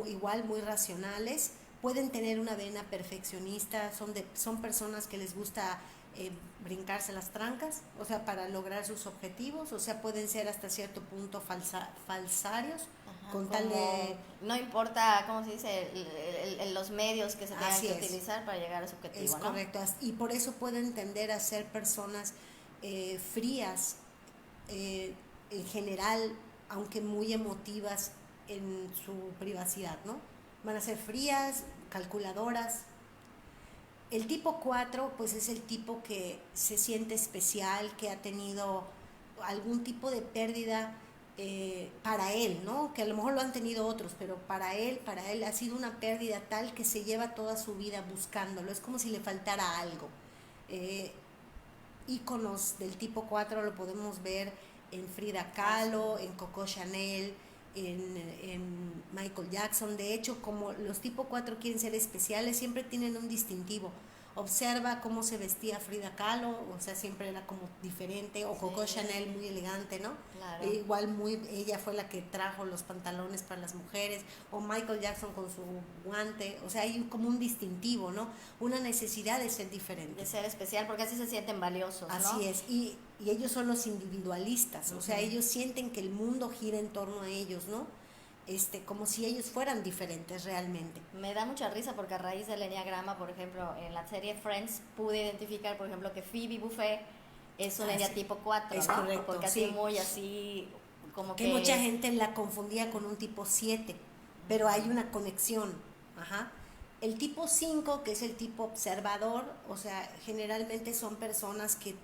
igual muy racionales, pueden tener una vena perfeccionista, son personas que les gusta brincarse las trancas, o sea, para lograr sus objetivos, o sea, pueden ser hasta cierto punto falsarios. Ajá, Con tal de... No importa, ¿cómo se dice? Los medios que se tengan Así que es. utilizar para llegar a su objetivo, Es ¿no? correcto, y por eso pueden tender a ser personas frías, en general, aunque muy emotivas en su privacidad, ¿no? Van a ser frías, calculadoras. El tipo 4, pues es el tipo que se siente especial, que ha tenido algún tipo de pérdida para él, ¿no? Que a lo mejor lo han tenido otros, pero para él ha sido una pérdida tal que se lleva toda su vida buscándolo, es como si le faltara algo. Íconos del tipo 4 lo podemos ver en Frida Kahlo, en Coco Chanel, en Michael Jackson. De hecho, como los tipo 4 quieren ser especiales, siempre tienen un distintivo. Observa cómo se vestía Frida Kahlo, o sea, siempre era como diferente, o Coco Chanel muy elegante, ¿no? Claro. Igual ella fue la que trajo los pantalones para las mujeres, o Michael Jackson con su guante, o sea, hay como un distintivo, ¿no? Una necesidad de ser diferente. De ser especial, porque así se sienten valiosos, ¿no? Así es, y ellos son los individualistas, o sea, ellos sienten que el mundo gira en torno a ellos, ¿no? Como si ellos fueran diferentes realmente. Me da mucha risa porque a raíz del enneagrama, por ejemplo, en la serie Friends pude identificar, por ejemplo, que Phoebe Buffet es un tipo 4, es ¿no? correcto, porque así muy así, como que mucha gente la confundía con un tipo 7, pero hay una conexión. Ajá. El tipo 5, que es el tipo observador, o sea, generalmente son personas que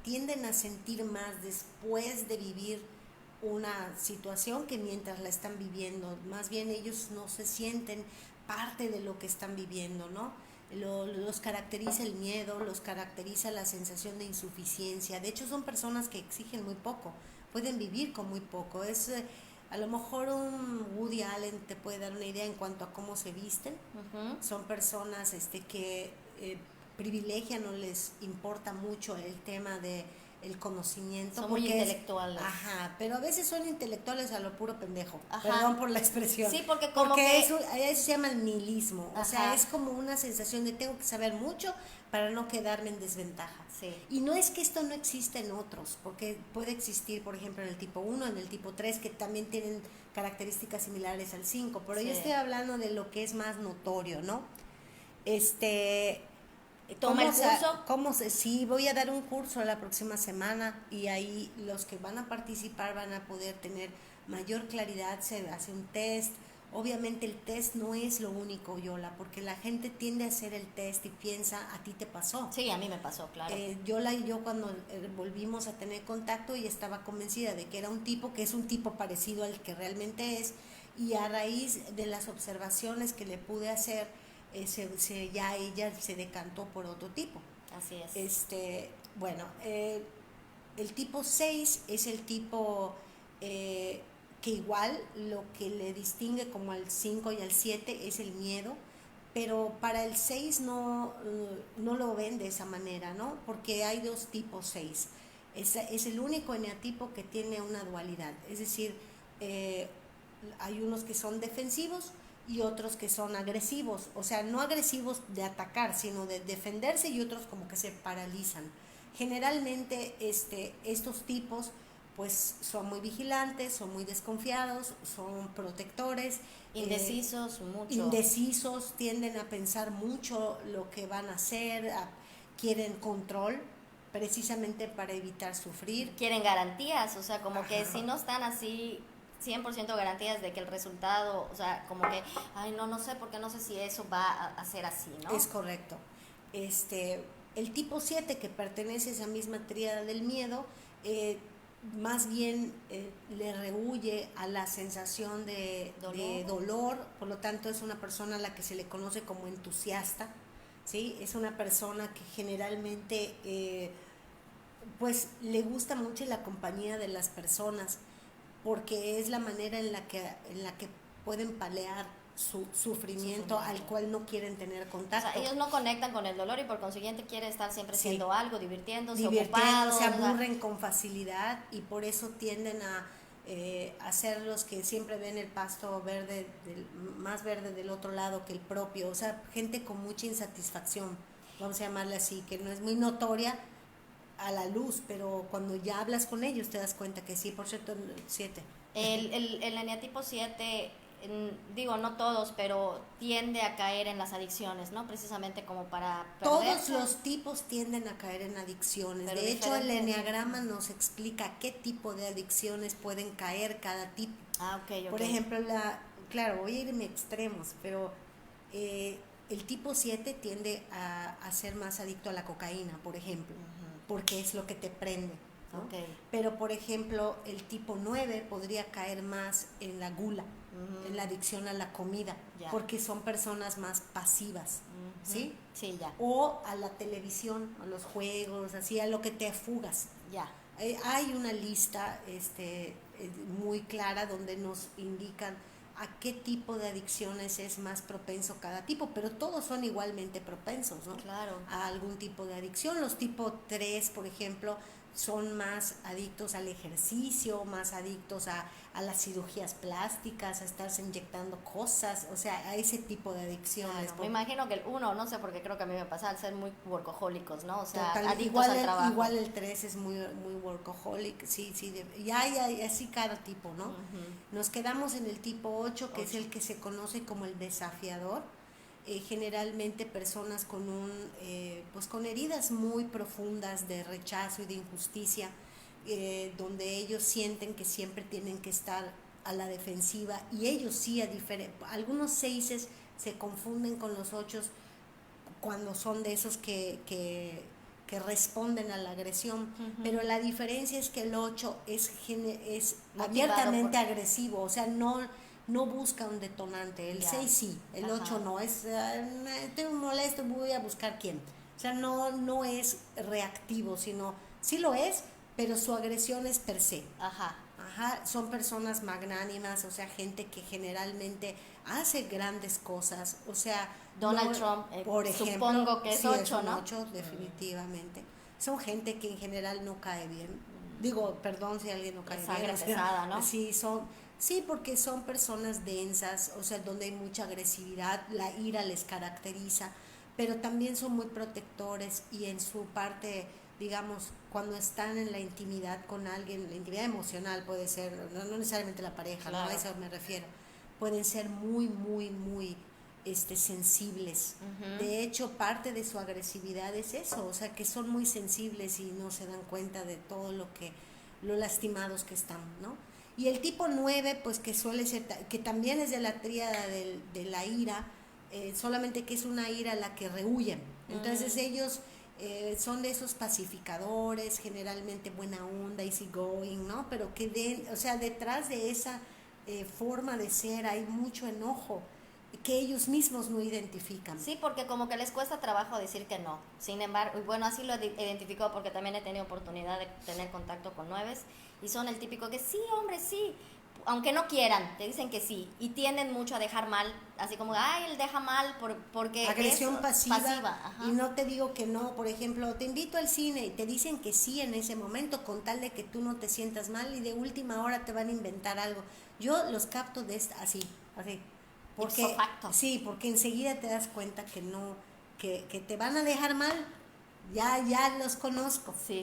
tienden a sentir más después de vivir una situación que mientras la están viviendo. Más bien ellos no se sienten parte de lo que están viviendo, ¿no? Los caracteriza el miedo, los caracteriza la sensación de insuficiencia. De hecho, son personas que exigen muy poco, pueden vivir con muy poco. A lo mejor un Woody Allen te puede dar una idea en cuanto a cómo se visten. Son personas que privilegian, no les importa mucho el tema de el conocimiento. Son muy intelectuales. Ajá, pero a veces son intelectuales a lo puro pendejo. Ajá. Perdón por la expresión. Sí, porque eso se llama el nihilismo. Ajá. O sea, es como una sensación de tengo que saber mucho para no quedarme en desventaja. Sí. Y no es que esto no exista en otros, porque puede existir, por ejemplo, en el tipo 1, en el tipo 3, que también tienen características similares al 5, pero yo estoy hablando de lo que es más notorio, ¿no? ¿Toma el curso? Sí, voy a dar un curso la próxima semana y ahí los que van a participar van a poder tener mayor claridad, se hace un test. Obviamente el test no es lo único, Yola, porque la gente tiende a hacer el test y piensa, a ti te pasó. Sí, a mí me pasó, claro. Yola y yo cuando volvimos a tener contacto y estaba convencida de que era un tipo, que es un tipo parecido al que realmente es, y a raíz de las observaciones que le pude hacer, ya ella se decantó por otro tipo. Así es. Bueno, el tipo 6 es el tipo que igual lo que le distingue como al 5 y al 7 es el miedo, pero para el 6 no lo ven de esa manera, ¿no? Porque hay dos tipos 6. Es el único eneatipo que tiene una dualidad, es decir, hay unos que son defensivos y otros que son agresivos, o sea, no agresivos de atacar, sino de defenderse, y otros como que se paralizan. Generalmente estos tipos pues son muy vigilantes, son muy desconfiados, son protectores. Indecisos, mucho. Indecisos, tienden a pensar mucho lo que van a hacer, quieren control, precisamente para evitar sufrir. Quieren garantías, o sea, como que si no están así 100% garantías de que el resultado, o sea, como que, ay, no sé, porque no sé si eso va a ser así, ¿no? Es correcto. El tipo 7, que pertenece a esa misma tríada del miedo, más bien le rehúye a la sensación de dolor, por lo tanto es una persona a la que se le conoce como entusiasta, ¿sí? Es una persona que generalmente pues le gusta mucho la compañía de las personas, porque es la manera en la que pueden palear su sufrimiento al cual no quieren tener contacto. O sea, ellos no conectan con el dolor y por consiguiente quieren estar siempre haciendo algo, divirtiéndose, ocupados. Se aburren con facilidad y por eso tienden a ser los que siempre ven el pasto verde, más verde del otro lado que el propio. O sea, gente con mucha insatisfacción, vamos a llamarle así, que no es muy notoria a la luz, pero cuando ya hablas con ellos te das cuenta que sí. Por cierto, 7. El eneatipo 7, digo, no todos, pero tiende a caer en las adicciones, ¿no? Precisamente como para perderse. Todos los tipos tienden a caer en adicciones. Pero de hecho, el eneagrama nos explica qué tipo de adicciones pueden caer cada tipo. Ok. Por ejemplo, claro, voy a irme extremos, pero el tipo 7 tiende a ser más adicto a la cocaína, por ejemplo, porque es lo que te prende. ¿no? Ok. Pero, por ejemplo, el tipo 9 podría caer más en la gula, en la adicción a la comida, Ya. porque son personas más pasivas, ¿sí? Sí, ya. O a la televisión, a los juegos, así, a lo que te fugas. Ya. Hay una lista muy clara donde nos indican a qué tipo de adicciones es más propenso cada tipo, pero todos son igualmente propensos, ¿no? Claro. A algún tipo de adicción. Los tipo 3, por ejemplo, son más adictos al ejercicio, más adictos a las cirugías plásticas, a estarse inyectando cosas, o sea, a ese tipo de adicciones. Claro, me imagino que el 1, no sé, porque creo que a mí me pasa al ser muy workahólicos, ¿no? O sea, Total, adictos igual al trabajo. igual el 3 es muy, muy workaholic, sí, y hay así cada tipo, ¿no? Nos quedamos en el tipo 8, que es el que se conoce como el desafiador. Generalmente personas con pues con heridas muy profundas de rechazo y de injusticia, donde ellos sienten que siempre tienen que estar a la defensiva, y ellos sí, algunos 6 se confunden con los 8 cuando son de esos que responden a la agresión, pero la diferencia es que el 8 es abiertamente agresivo, o sea, no busca un detonante. El 6 sí, el 8 no, estoy molesto, voy a buscar quién. O sea, no es reactivo, sino sí lo es, pero su agresión es per se. Son personas magnánimas, o sea, gente que generalmente hace grandes cosas, o sea, Donald Trump, por ejemplo, supongo que es sí, 8, es un ¿no? 8, definitivamente. Son gente que en general no cae bien. Digo, perdón si alguien no cae bien. Sangre pesada, ¿no? Sí, porque son personas densas, o sea, donde hay mucha agresividad, la ira les caracteriza, pero también son muy protectores, y en su parte, digamos, cuando están en la intimidad con alguien, la intimidad emocional puede ser, no necesariamente la pareja, claro. ¿no? A eso me refiero, pueden ser muy, muy, muy sensibles. De hecho, parte de su agresividad es eso, o sea, que son muy sensibles y no se dan cuenta de todo lo lastimados que están, ¿no? Y el tipo 9, pues que suele ser, que también es de la tríada de la ira, solamente que es una ira a la que rehuyen. Entonces ellos son de esos pacificadores, generalmente buena onda, easy going, ¿no? Pero que o sea, detrás de esa forma de ser hay mucho enojo que ellos mismos no identifican. Sí, porque como que les cuesta trabajo decir que no. Sin embargo, y bueno, así lo identifico porque también he tenido oportunidad de tener contacto con 9 y son el típico que sí, hombre, sí, aunque no quieran, te dicen que sí, y tienden mucho a dejar mal, así como, ay, él deja mal porque agresión es pasiva. Y no te digo que no. Por ejemplo, te invito al cine y te dicen que sí en ese momento, con tal de que tú no te sientas mal, y de última hora te van a inventar algo. Yo los capto así. Porque, sí, porque enseguida te das cuenta que no, que te van a dejar mal. Ya los conozco. Sí.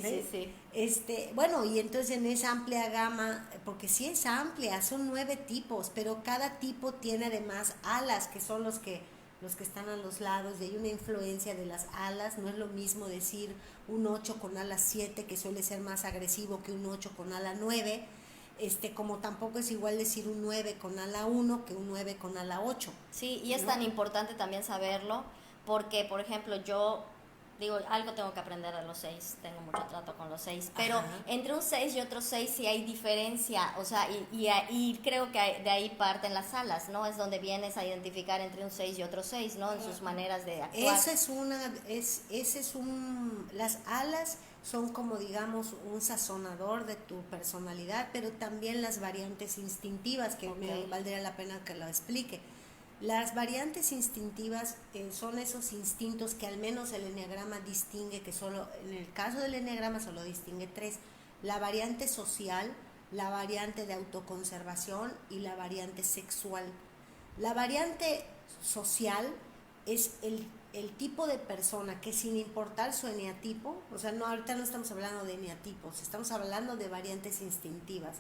Bueno, y entonces en esa amplia gama, porque sí es amplia, son 9 tipos, pero cada tipo tiene además alas, que son los que están a los lados, y hay una influencia de las alas. No es lo mismo decir un 8 con ala 7, que suele ser más agresivo, que un 8 con ala 9. Como tampoco es igual decir un 9 con ala 1 que un 9 con ala 8. Sí, y es tan importante también saberlo, porque, por ejemplo, yo digo, algo tengo que aprender de los 6, tengo mucho trato con los 6, pero entre un 6 y otro 6 sí hay diferencia, o sea, y creo que de ahí parten las alas, ¿no? Es donde vienes a identificar entre un 6 y otro 6, ¿no? En sus maneras de actuar. Las alas son como, digamos, un sazonador de tu personalidad, pero también las variantes instintivas, que me valdría la pena que lo explique. Las variantes instintivas son esos instintos que al menos el eneagrama distingue, que solo, en el caso del eneagrama solo distingue 3: la variante social, la variante de autoconservación y la variante sexual. La variante social es el tipo de persona que, sin importar su eneatipo, o sea, ahorita no estamos hablando de eneatipos, estamos hablando de variantes instintivas.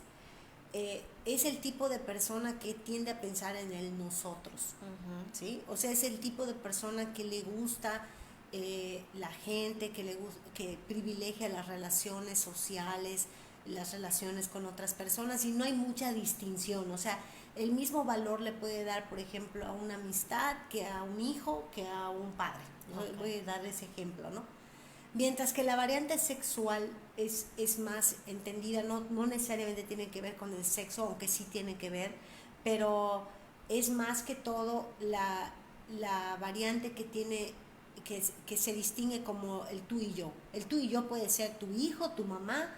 Es el tipo de persona que tiende a pensar en el nosotros, ¿sí? O sea, es el tipo de persona que le gusta la gente, que privilegia las relaciones sociales, las relaciones con otras personas, y no hay mucha distinción. O sea, el mismo valor le puede dar, por ejemplo, a una amistad que a un hijo, que a un padre. Voy a dar ese ejemplo, ¿no? Mientras que la variante sexual es más entendida, no necesariamente tiene que ver con el sexo, aunque sí tiene que ver, pero es más que todo la variante que tiene, que se distingue como el tú y yo. El tú y yo puede ser tu hijo, tu mamá,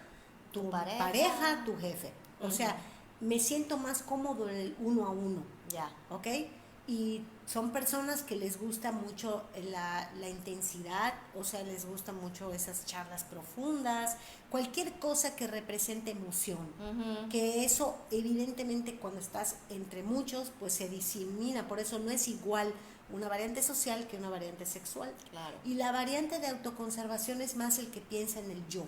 tu pareja, tu jefe. O sea, me siento más cómodo en el uno a uno. Ya. ¿Ok? Y son personas que les gusta mucho la intensidad, o sea, les gusta mucho esas charlas profundas, cualquier cosa que represente emoción. Que eso, evidentemente, cuando estás entre muchos, pues se disemina, por eso no es igual una variante social que una variante sexual. Claro. Y la variante de autoconservación es más el que piensa en el yo,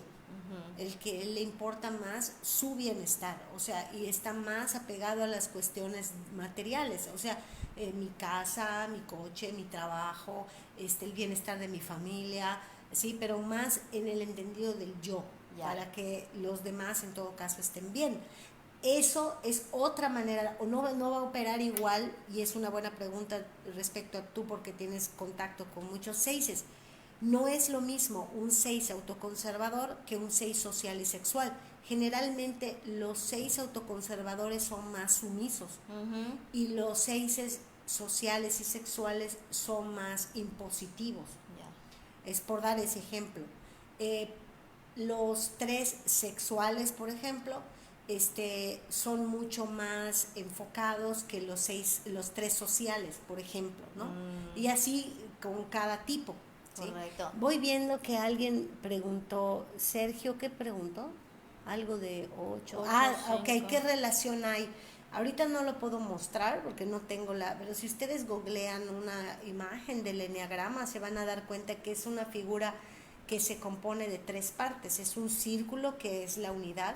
el que le importa más su bienestar, o sea, y está más apegado a las cuestiones materiales, o sea, mi casa, mi coche, mi trabajo, el bienestar de mi familia, sí, pero más en el entendido del yo, para que los demás en todo caso estén bien. Eso es otra manera, o no va a operar igual, y es una buena pregunta respecto a tú porque tienes contacto con muchos seises. No es lo mismo un 6 autoconservador que un 6 social y sexual. Generalmente los 6 autoconservadores son más sumisos y los 6 sociales y sexuales son más impositivos. Es por dar ese ejemplo. Los 3 sexuales, por ejemplo, son mucho más enfocados que los 3 sociales, por ejemplo, ¿no? Y así con cada tipo. ¿sí? Correcto. Voy viendo que alguien preguntó, Sergio, ¿qué preguntó? Algo de 8. Ok, ¿qué relación hay? Ahorita no lo puedo mostrar porque no tengo pero si ustedes googlean una imagen del eneagrama se van a dar cuenta que es una figura que se compone de 3 partes. Es un círculo que es la unidad,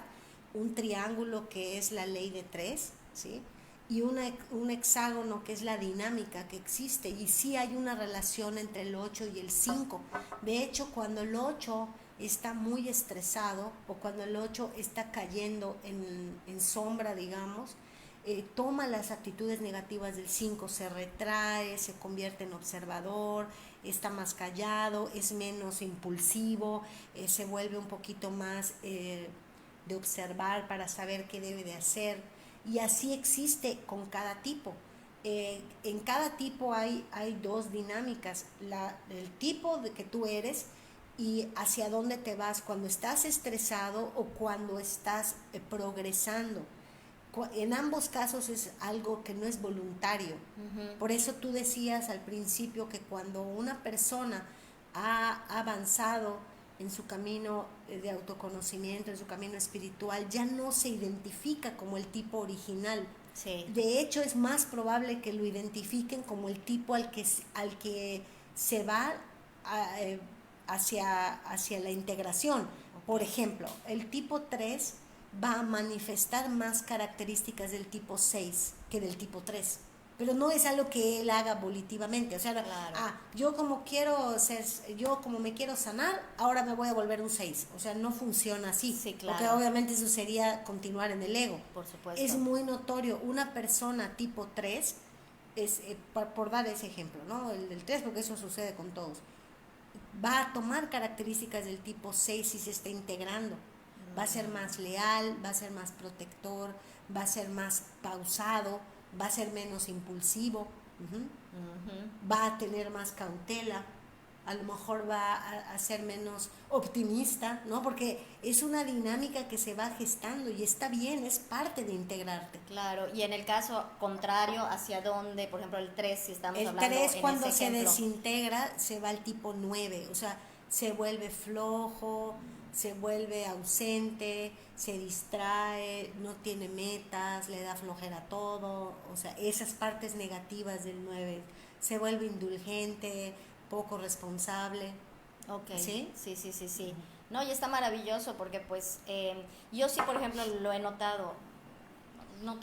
un triángulo que es la ley de 3, ¿sí? Y un hexágono que es la dinámica que existe, y sí hay una relación entre el 8 y el 5. De hecho, cuando el 8 está muy estresado o cuando el 8 está cayendo en sombra, digamos, toma las actitudes negativas del 5, se retrae, se convierte en observador, está más callado, es menos impulsivo, se vuelve un poquito más de observar para saber qué debe de hacer. Y así existe con cada tipo. En cada tipo hay 2 dinámicas, el tipo de que tú eres y hacia dónde te vas cuando estás estresado o cuando estás progresando. En ambos casos es algo que no es voluntario. Por eso tú decías al principio que cuando una persona ha avanzado en su camino de autoconocimiento, en su camino espiritual, ya no se identifica como el tipo original. Sí. De hecho, es más probable que lo identifiquen como el tipo al que se va hacia la integración. Por ejemplo, el tipo 3 va a manifestar más características del tipo 6 que del tipo 3. Pero no es algo que él haga volitivamente, o sea, claro. yo como me quiero sanar, ahora me voy a volver un 6, o sea, no funciona así, sí, claro. Porque obviamente eso sería continuar en el ego. Por supuesto. Es muy notorio, una persona tipo 3, por dar ese ejemplo, ¿no? El del 3, porque eso sucede con todos, va a tomar características del tipo 6 si se está integrando. Va a ser más leal, va a ser más protector, va a ser más pausado, va a ser menos impulsivo, va a tener más cautela, a lo mejor va a ser menos optimista, ¿no? Porque es una dinámica que se va gestando y está bien, es parte de integrarte. Claro, y en el caso contrario, ¿hacia dónde? Por ejemplo, el 3, si estamos hablando en ese ejemplo. El 3 cuando se desintegra se va al tipo 9, o sea, se vuelve flojo, se vuelve ausente, se distrae, no tiene metas, le da flojera a todo, o sea, esas partes negativas del 9, se vuelve indulgente, poco responsable. Ok, sí. No, y está maravilloso porque pues yo sí, por ejemplo, lo he notado, no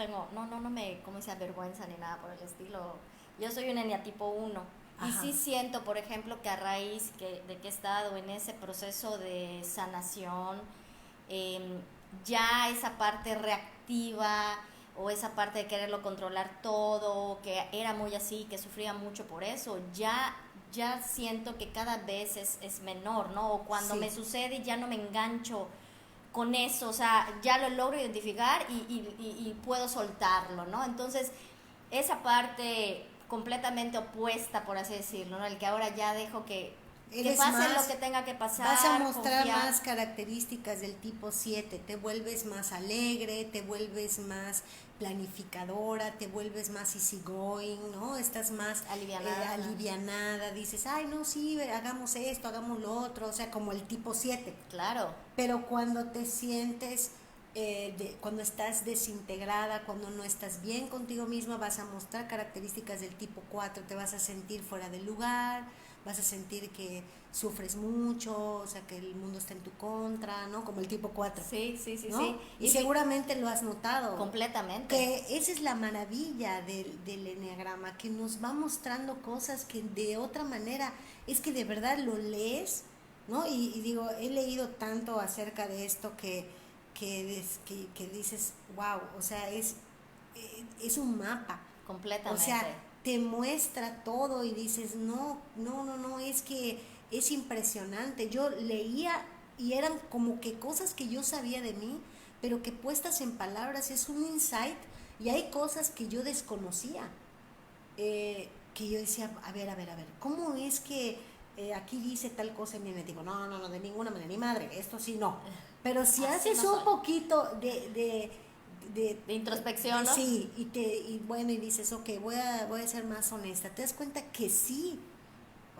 me, ¿cómo se avergüenza ni nada por el estilo? Yo soy un eneatipo 1. Y sí siento, por ejemplo, que a raíz de que he estado en ese proceso de sanación, ya esa parte reactiva o esa parte de quererlo controlar todo, que era muy así, que sufría mucho por eso, ya ya siento que cada vez es menor, ¿no? O cuando Sí. me sucede ya no me engancho con eso, o sea, ya lo logro identificar y puedo soltarlo, ¿no? Entonces, esa parte completamente opuesta, por así decirlo, ¿no? El que ahora ya dejo que Eres pase más, lo que tenga que pasar, vas a mostrar confiar. más características del tipo 7, te vuelves más alegre, te vuelves más planificadora, te vuelves más easygoing, ¿no? Estás más Alivianada. alivianada, dices, ay, no, sí, hagamos esto, hagamos lo otro, o sea, como el tipo 7. Claro, Pero cuando te sientes, cuando estás desintegrada, cuando no estás bien contigo misma, vas a mostrar características del tipo 4, te vas a sentir fuera del lugar, vas a sentir que sufres mucho, o sea, que el mundo está en tu contra, ¿no? Como el tipo 4. sí, sí, sí, ¿No? sí. Y seguramente lo has notado. Completamente. Que esa es la maravilla del eneagrama, que nos va mostrando cosas que de otra manera, es que de verdad lo lees, ¿no? Y digo, he leído tanto acerca de esto que dices, wow, o sea, es un mapa. Completamente. O sea, te muestra todo y dices, no, no, no, no, es que es impresionante. Yo leía y eran como que cosas que yo sabía de mí, pero que puestas en palabras es un insight y hay cosas que yo desconocía, que yo decía, a ver, ¿cómo es que aquí dice tal cosa? Y me digo, no, no, no, de ninguna manera, ni madre, esto sí no. Pero si Así haces no un soy. poquito De introspección, ¿no? sí, y bueno, y dices, ok, voy a ser más honesta, te das cuenta que sí,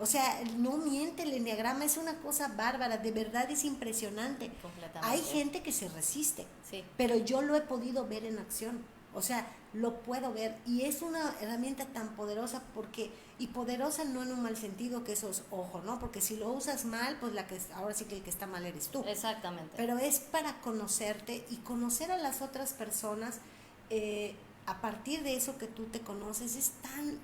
o sea, no miente, el enneagrama es una cosa bárbara, de verdad es impresionante. Completamente. Hay gente que se resiste, Sí. pero yo lo he podido ver en acción, o sea, lo puedo ver y es una herramienta tan poderosa y poderosa no en un mal sentido, que eso es ojo, ¿no? Porque si lo usas mal, pues ahora sí que el que está mal eres tú. Exactamente. Pero es para conocerte y conocer a las otras personas, a partir de eso que tú te conoces, es tan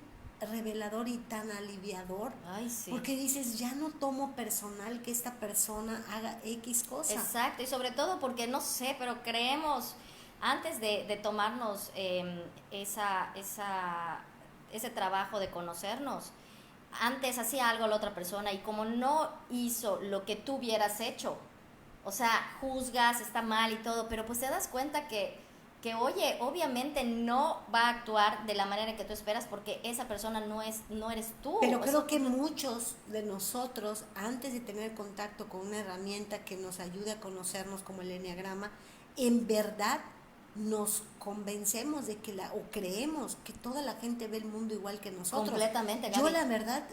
revelador y tan aliviador. Ay, sí. Porque dices, ya no tomo personal que esta persona haga X cosa. Exacto, y sobre todo porque no sé, pero creemos, antes de tomarnos ese trabajo de conocernos, antes hacía algo la otra persona y como no hizo lo que tú hubieras hecho, o sea, juzgas, está mal y todo, pero pues te das cuenta que oye, obviamente no va a actuar de la manera que tú esperas porque esa persona no eres tú. Pero creo que muchos de nosotros, antes de tener contacto con una herramienta que nos ayude a conocernos como el enneagrama, en verdad nos convencemos de o creemos que toda la gente ve el mundo igual que nosotros. Completamente, Gaby. Yo la verdad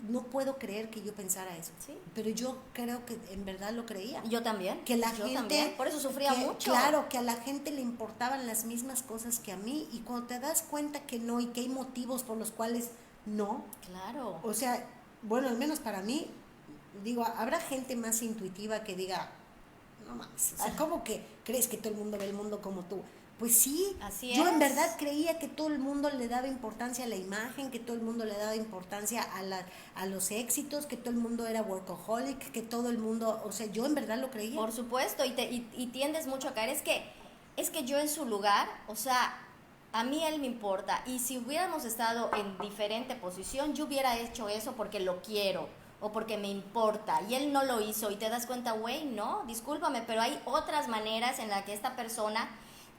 no puedo creer que yo pensara eso. Sí. Pero yo creo que en verdad lo creía. Yo también. Que la yo gente, también. Por eso sufría mucho. Claro, que a la gente le importaban las mismas cosas que a mí y cuando te das cuenta que no y que hay motivos por los cuales no. Claro. O sea, bueno, al menos para mí, digo, habrá gente más intuitiva que diga, no mames, o sea, ¿cómo que crees que todo el mundo ve el mundo como tú? Pues sí, Así yo es. en verdad creía que todo el mundo le daba importancia a la imagen, que todo el mundo le daba importancia a los éxitos, que todo el mundo era workaholic, que todo el mundo, o sea, yo en verdad lo creía. Por supuesto, y tiendes mucho a caer. Es que yo en su lugar, o sea, a mí él me importa. Y si hubiéramos estado en diferente posición, yo hubiera hecho eso porque lo quiero o porque me importa. Y él no lo hizo. Y te das cuenta, güey, no, discúlpame, pero hay otras maneras en las que esta persona,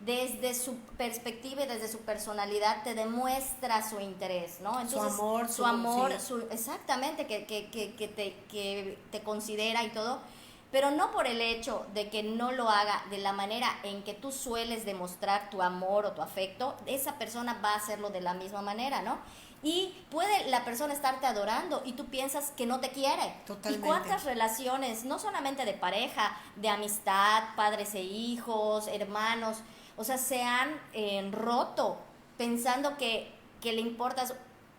desde su perspectiva y desde su personalidad, te demuestra su interés, ¿no? Entonces, Su amor, sí. Exactamente, que te considera y todo, pero no por el hecho de que no lo haga de la manera en que tú sueles demostrar tu amor o tu afecto, esa persona va a hacerlo de la misma manera, ¿no? Y puede la persona estarte adorando y tú piensas que no te quiere. Totalmente. ¿Y cuántas relaciones, no solamente de pareja, de amistad, padres e hijos, hermanos, o sea, se han roto pensando que le importas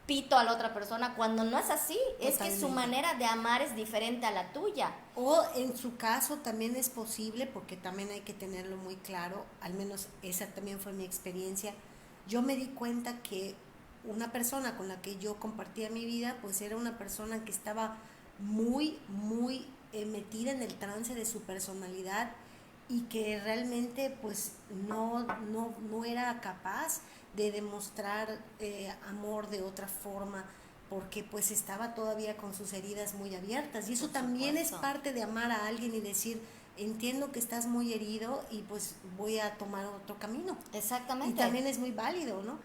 pito a la otra persona cuando no es así? Totalmente. Es que su manera de amar es diferente a la tuya. O en su caso también es posible, porque también hay que tenerlo muy claro, al menos esa también fue mi experiencia. Yo me di cuenta que una persona con la que yo compartía mi vida, pues era una persona que estaba muy, muy metida en el trance de su personalidad y que realmente pues no era capaz de demostrar amor de otra forma, porque pues estaba todavía con sus heridas muy abiertas, y eso Por también es supuesto. parte de amar a alguien y decir, entiendo que estás muy herido y pues voy a tomar otro camino. Y Exactamente. también es muy válido, ¿no?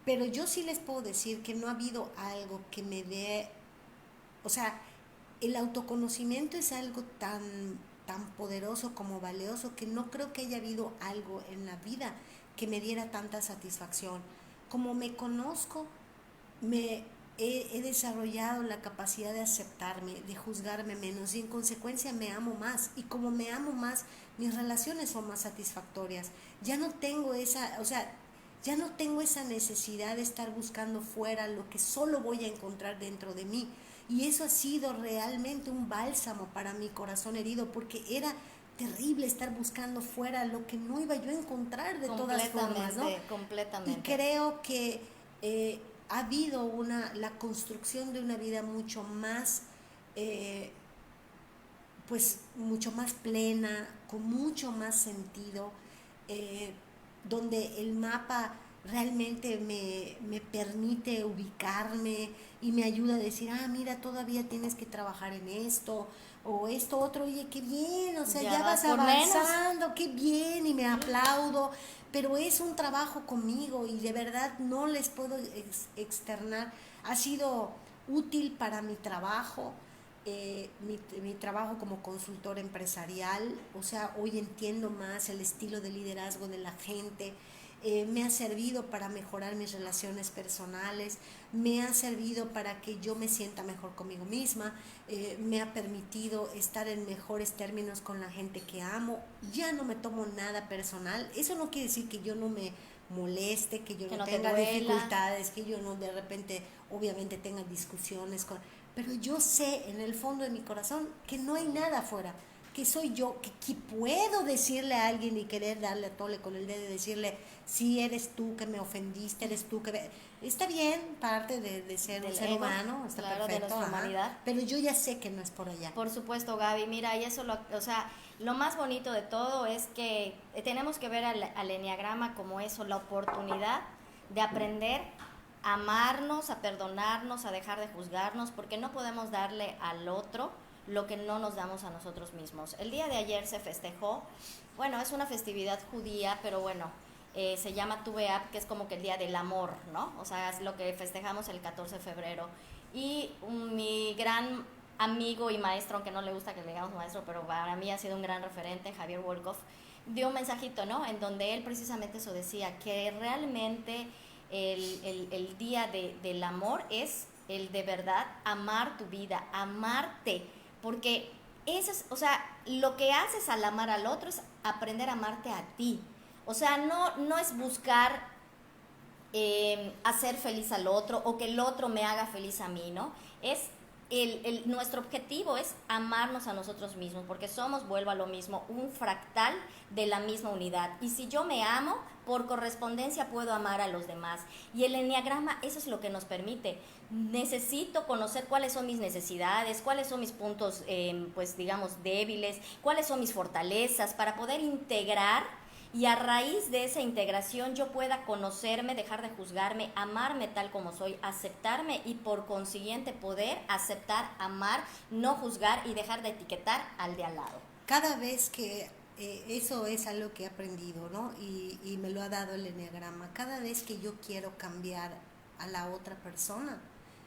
Pero yo sí les puedo decir que no ha habido algo que me dé, o sea, el autoconocimiento es algo tan poderoso como valioso, que no creo que haya habido algo en la vida que me diera tanta satisfacción. Como me conozco, he desarrollado la capacidad de aceptarme, de juzgarme menos, y en consecuencia me amo más. Y como me amo más, mis relaciones son más satisfactorias. Ya no tengo esa, o sea, ya no tengo esa necesidad de estar buscando fuera lo que solo voy a encontrar dentro de mí. Y eso ha sido realmente un bálsamo para mi corazón herido, porque era terrible estar buscando fuera lo que no iba yo a encontrar de todas formas, ¿no? Y Completamente. creo que ha habido la construcción de una vida mucho más, eh, pues mucho más plena, con mucho más sentido, eh, donde el mapa realmente me permite ubicarme y me ayuda a decir, mira, todavía tienes que trabajar en esto, o esto otro, oye, qué bien, o sea, Ya ya vas vas por menos. avanzando, qué bien, y me aplaudo, pero es un trabajo conmigo y de verdad no les puedo externar, ha sido útil para mi trabajo, mi trabajo como consultor empresarial, o sea, hoy entiendo más el estilo de liderazgo de la gente, me ha servido para mejorar mis relaciones personales, me ha servido para que yo me sienta mejor conmigo misma, me ha permitido estar en mejores términos con la gente que amo, ya no me tomo nada personal, eso no quiere decir que yo no me moleste, que yo Que no no te tenga duela. dificultades, que yo no de repente obviamente tenga discusiones pero yo sé en el fondo de mi corazón que no hay nada afuera, que soy yo, que puedo decirle a alguien y querer darle a tole con el dedo y decirle, sí, eres tú que me ofendiste, eres tú que está bien, parte de ser un Del ser ego, humano, está claro, de perfecto, nuestra humanidad. pero yo ya sé que no es por allá. Por supuesto, Gaby, mira, y eso, o sea, lo más bonito de todo es que tenemos que ver al eneagrama como eso, la oportunidad de aprender a amarnos, a perdonarnos, a dejar de juzgarnos, porque no podemos darle al otro lo que no nos damos a nosotros mismos. El día de ayer se festejó, bueno, es una festividad judía, pero bueno, se llama Tu Beab, que es como que el día del amor, ¿no? O sea, es lo que festejamos el 14 de febrero. Y mi gran amigo y maestro, aunque no le gusta que le digamos maestro, pero para mí ha sido un gran referente, Javier Wolkoff, dio un mensajito, ¿no? En donde él precisamente eso decía, que realmente el día del amor es el de verdad amar tu vida, amarte, porque eso es, o sea, lo que haces al amar al otro es aprender a amarte a ti. O sea, no es buscar hacer feliz al otro o que el otro me haga feliz a mí, ¿no? Es nuestro objetivo es amarnos a nosotros mismos, porque somos, vuelvo a lo mismo, un fractal de la misma unidad. Y si yo me amo, por correspondencia puedo amar a los demás. Y el eneagrama, eso es lo que nos permite. Necesito conocer cuáles son mis necesidades, cuáles son mis puntos, pues digamos, débiles, cuáles son mis fortalezas, para poder integrar y a raíz de esa integración yo pueda conocerme, dejar de juzgarme, amarme tal como soy, aceptarme y por consiguiente poder aceptar, amar, no juzgar y dejar de etiquetar al de al lado. Cada vez que, eso es algo que he aprendido, ¿no? Y me lo ha dado el eneagrama, cada vez que yo quiero cambiar a la otra persona,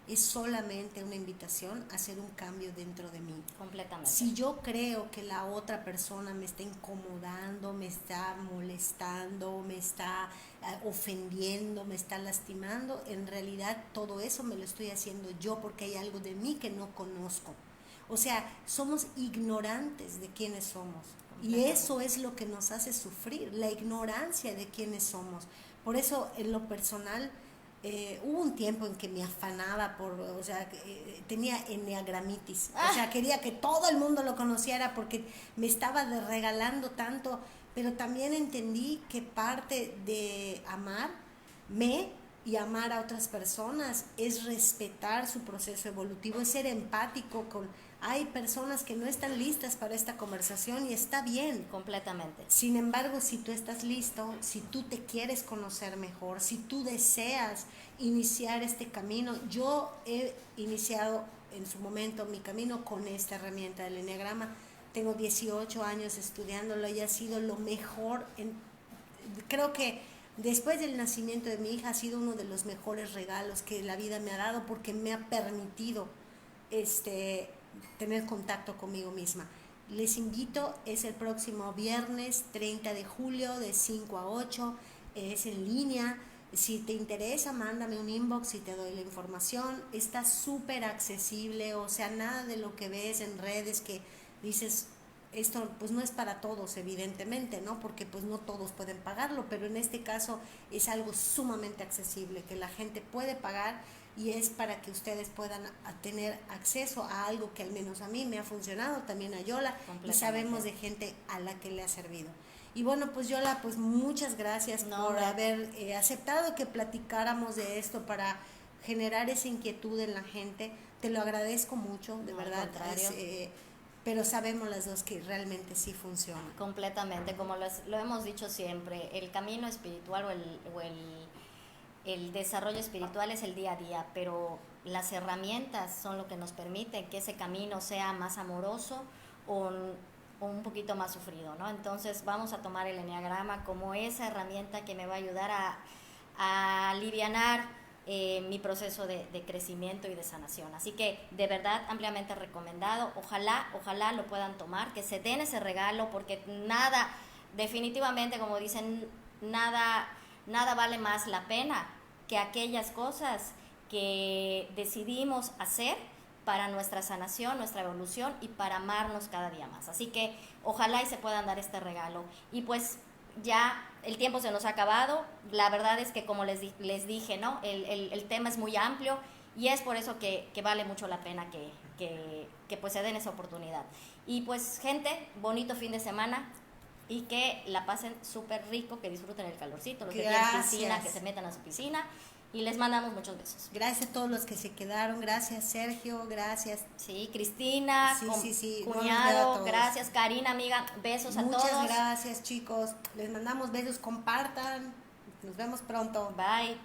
es solamente una invitación a hacer un cambio dentro de mí. Completamente. Si yo creo que la otra persona me está incomodando, me está molestando, me está ofendiendo, me está lastimando, en realidad todo eso me lo estoy haciendo yo porque hay algo de mí que no conozco. O sea, somos ignorantes de quiénes somos. Y eso es lo que nos hace sufrir, la ignorancia de quiénes somos. Por eso, en lo personal, hubo un tiempo en que me afanaba o sea, tenía eneagramitis, o sea, quería que todo el mundo lo conociera porque me estaba regalando tanto, pero también entendí que parte de amarme y amar a otras personas es respetar su proceso evolutivo, es ser empático hay personas que no están listas para esta conversación y está bien. Completamente. Sin embargo, si tú estás listo, si tú te quieres conocer mejor, si tú deseas iniciar este camino, yo he iniciado en su momento mi camino con esta herramienta del Enneagrama. Tengo 18 años estudiándolo y ha sido lo mejor. Creo que después del nacimiento de mi hija ha sido uno de los mejores regalos que la vida me ha dado, porque me ha permitido tener contacto conmigo misma. Les invito, es el próximo viernes 30 de julio de 5 a 8, es en línea. Si te interesa, mándame un inbox y te doy la información. Está súper accesible, o sea, nada de lo que ves en redes que dices, esto pues no es para todos, evidentemente, ¿no? Porque pues no todos pueden pagarlo, pero en este caso es algo sumamente accesible que la gente puede pagar, y es para que ustedes puedan tener acceso a algo que al menos a mí me ha funcionado, también a Yola, y sabemos de gente a la que le ha servido. Y bueno, pues Yola, pues muchas gracias por haber aceptado que platicáramos de esto para generar esa inquietud en la gente. Te lo agradezco mucho, de verdad. Pero sabemos las dos que realmente sí funciona. Completamente, como lo hemos dicho siempre, el camino espiritual o el desarrollo espiritual es el día a día, pero las herramientas son lo que nos permiten que ese camino sea más amoroso o un poquito más sufrido, ¿no? Entonces vamos a tomar el enneagrama como esa herramienta que me va a ayudar a alivianar mi proceso de crecimiento y de sanación. Así que de verdad ampliamente recomendado. Ojalá lo puedan tomar, que se den ese regalo, porque nada, definitivamente, como dicen, nada vale más la pena que aquellas cosas que decidimos hacer para nuestra sanación, nuestra evolución y para amarnos cada día más. Así que ojalá y se puedan dar este regalo. Y pues ya el tiempo se nos ha acabado. La verdad es que, como les dije, ¿no? El tema es muy amplio, y es por eso que vale mucho la pena que pues se den esa oportunidad. Y pues, gente, bonito fin de semana, y que la pasen súper rico, que disfruten el calorcito, los que tienen piscina, que se metan a su piscina, y les mandamos muchos besos. Gracias a todos los que se quedaron, gracias Sergio, gracias. Sí, Cristina, sí. cuñado, gracias, Karina, amiga, besos a todos. Muchas gracias, chicos, les mandamos besos, compartan, nos vemos pronto. Bye.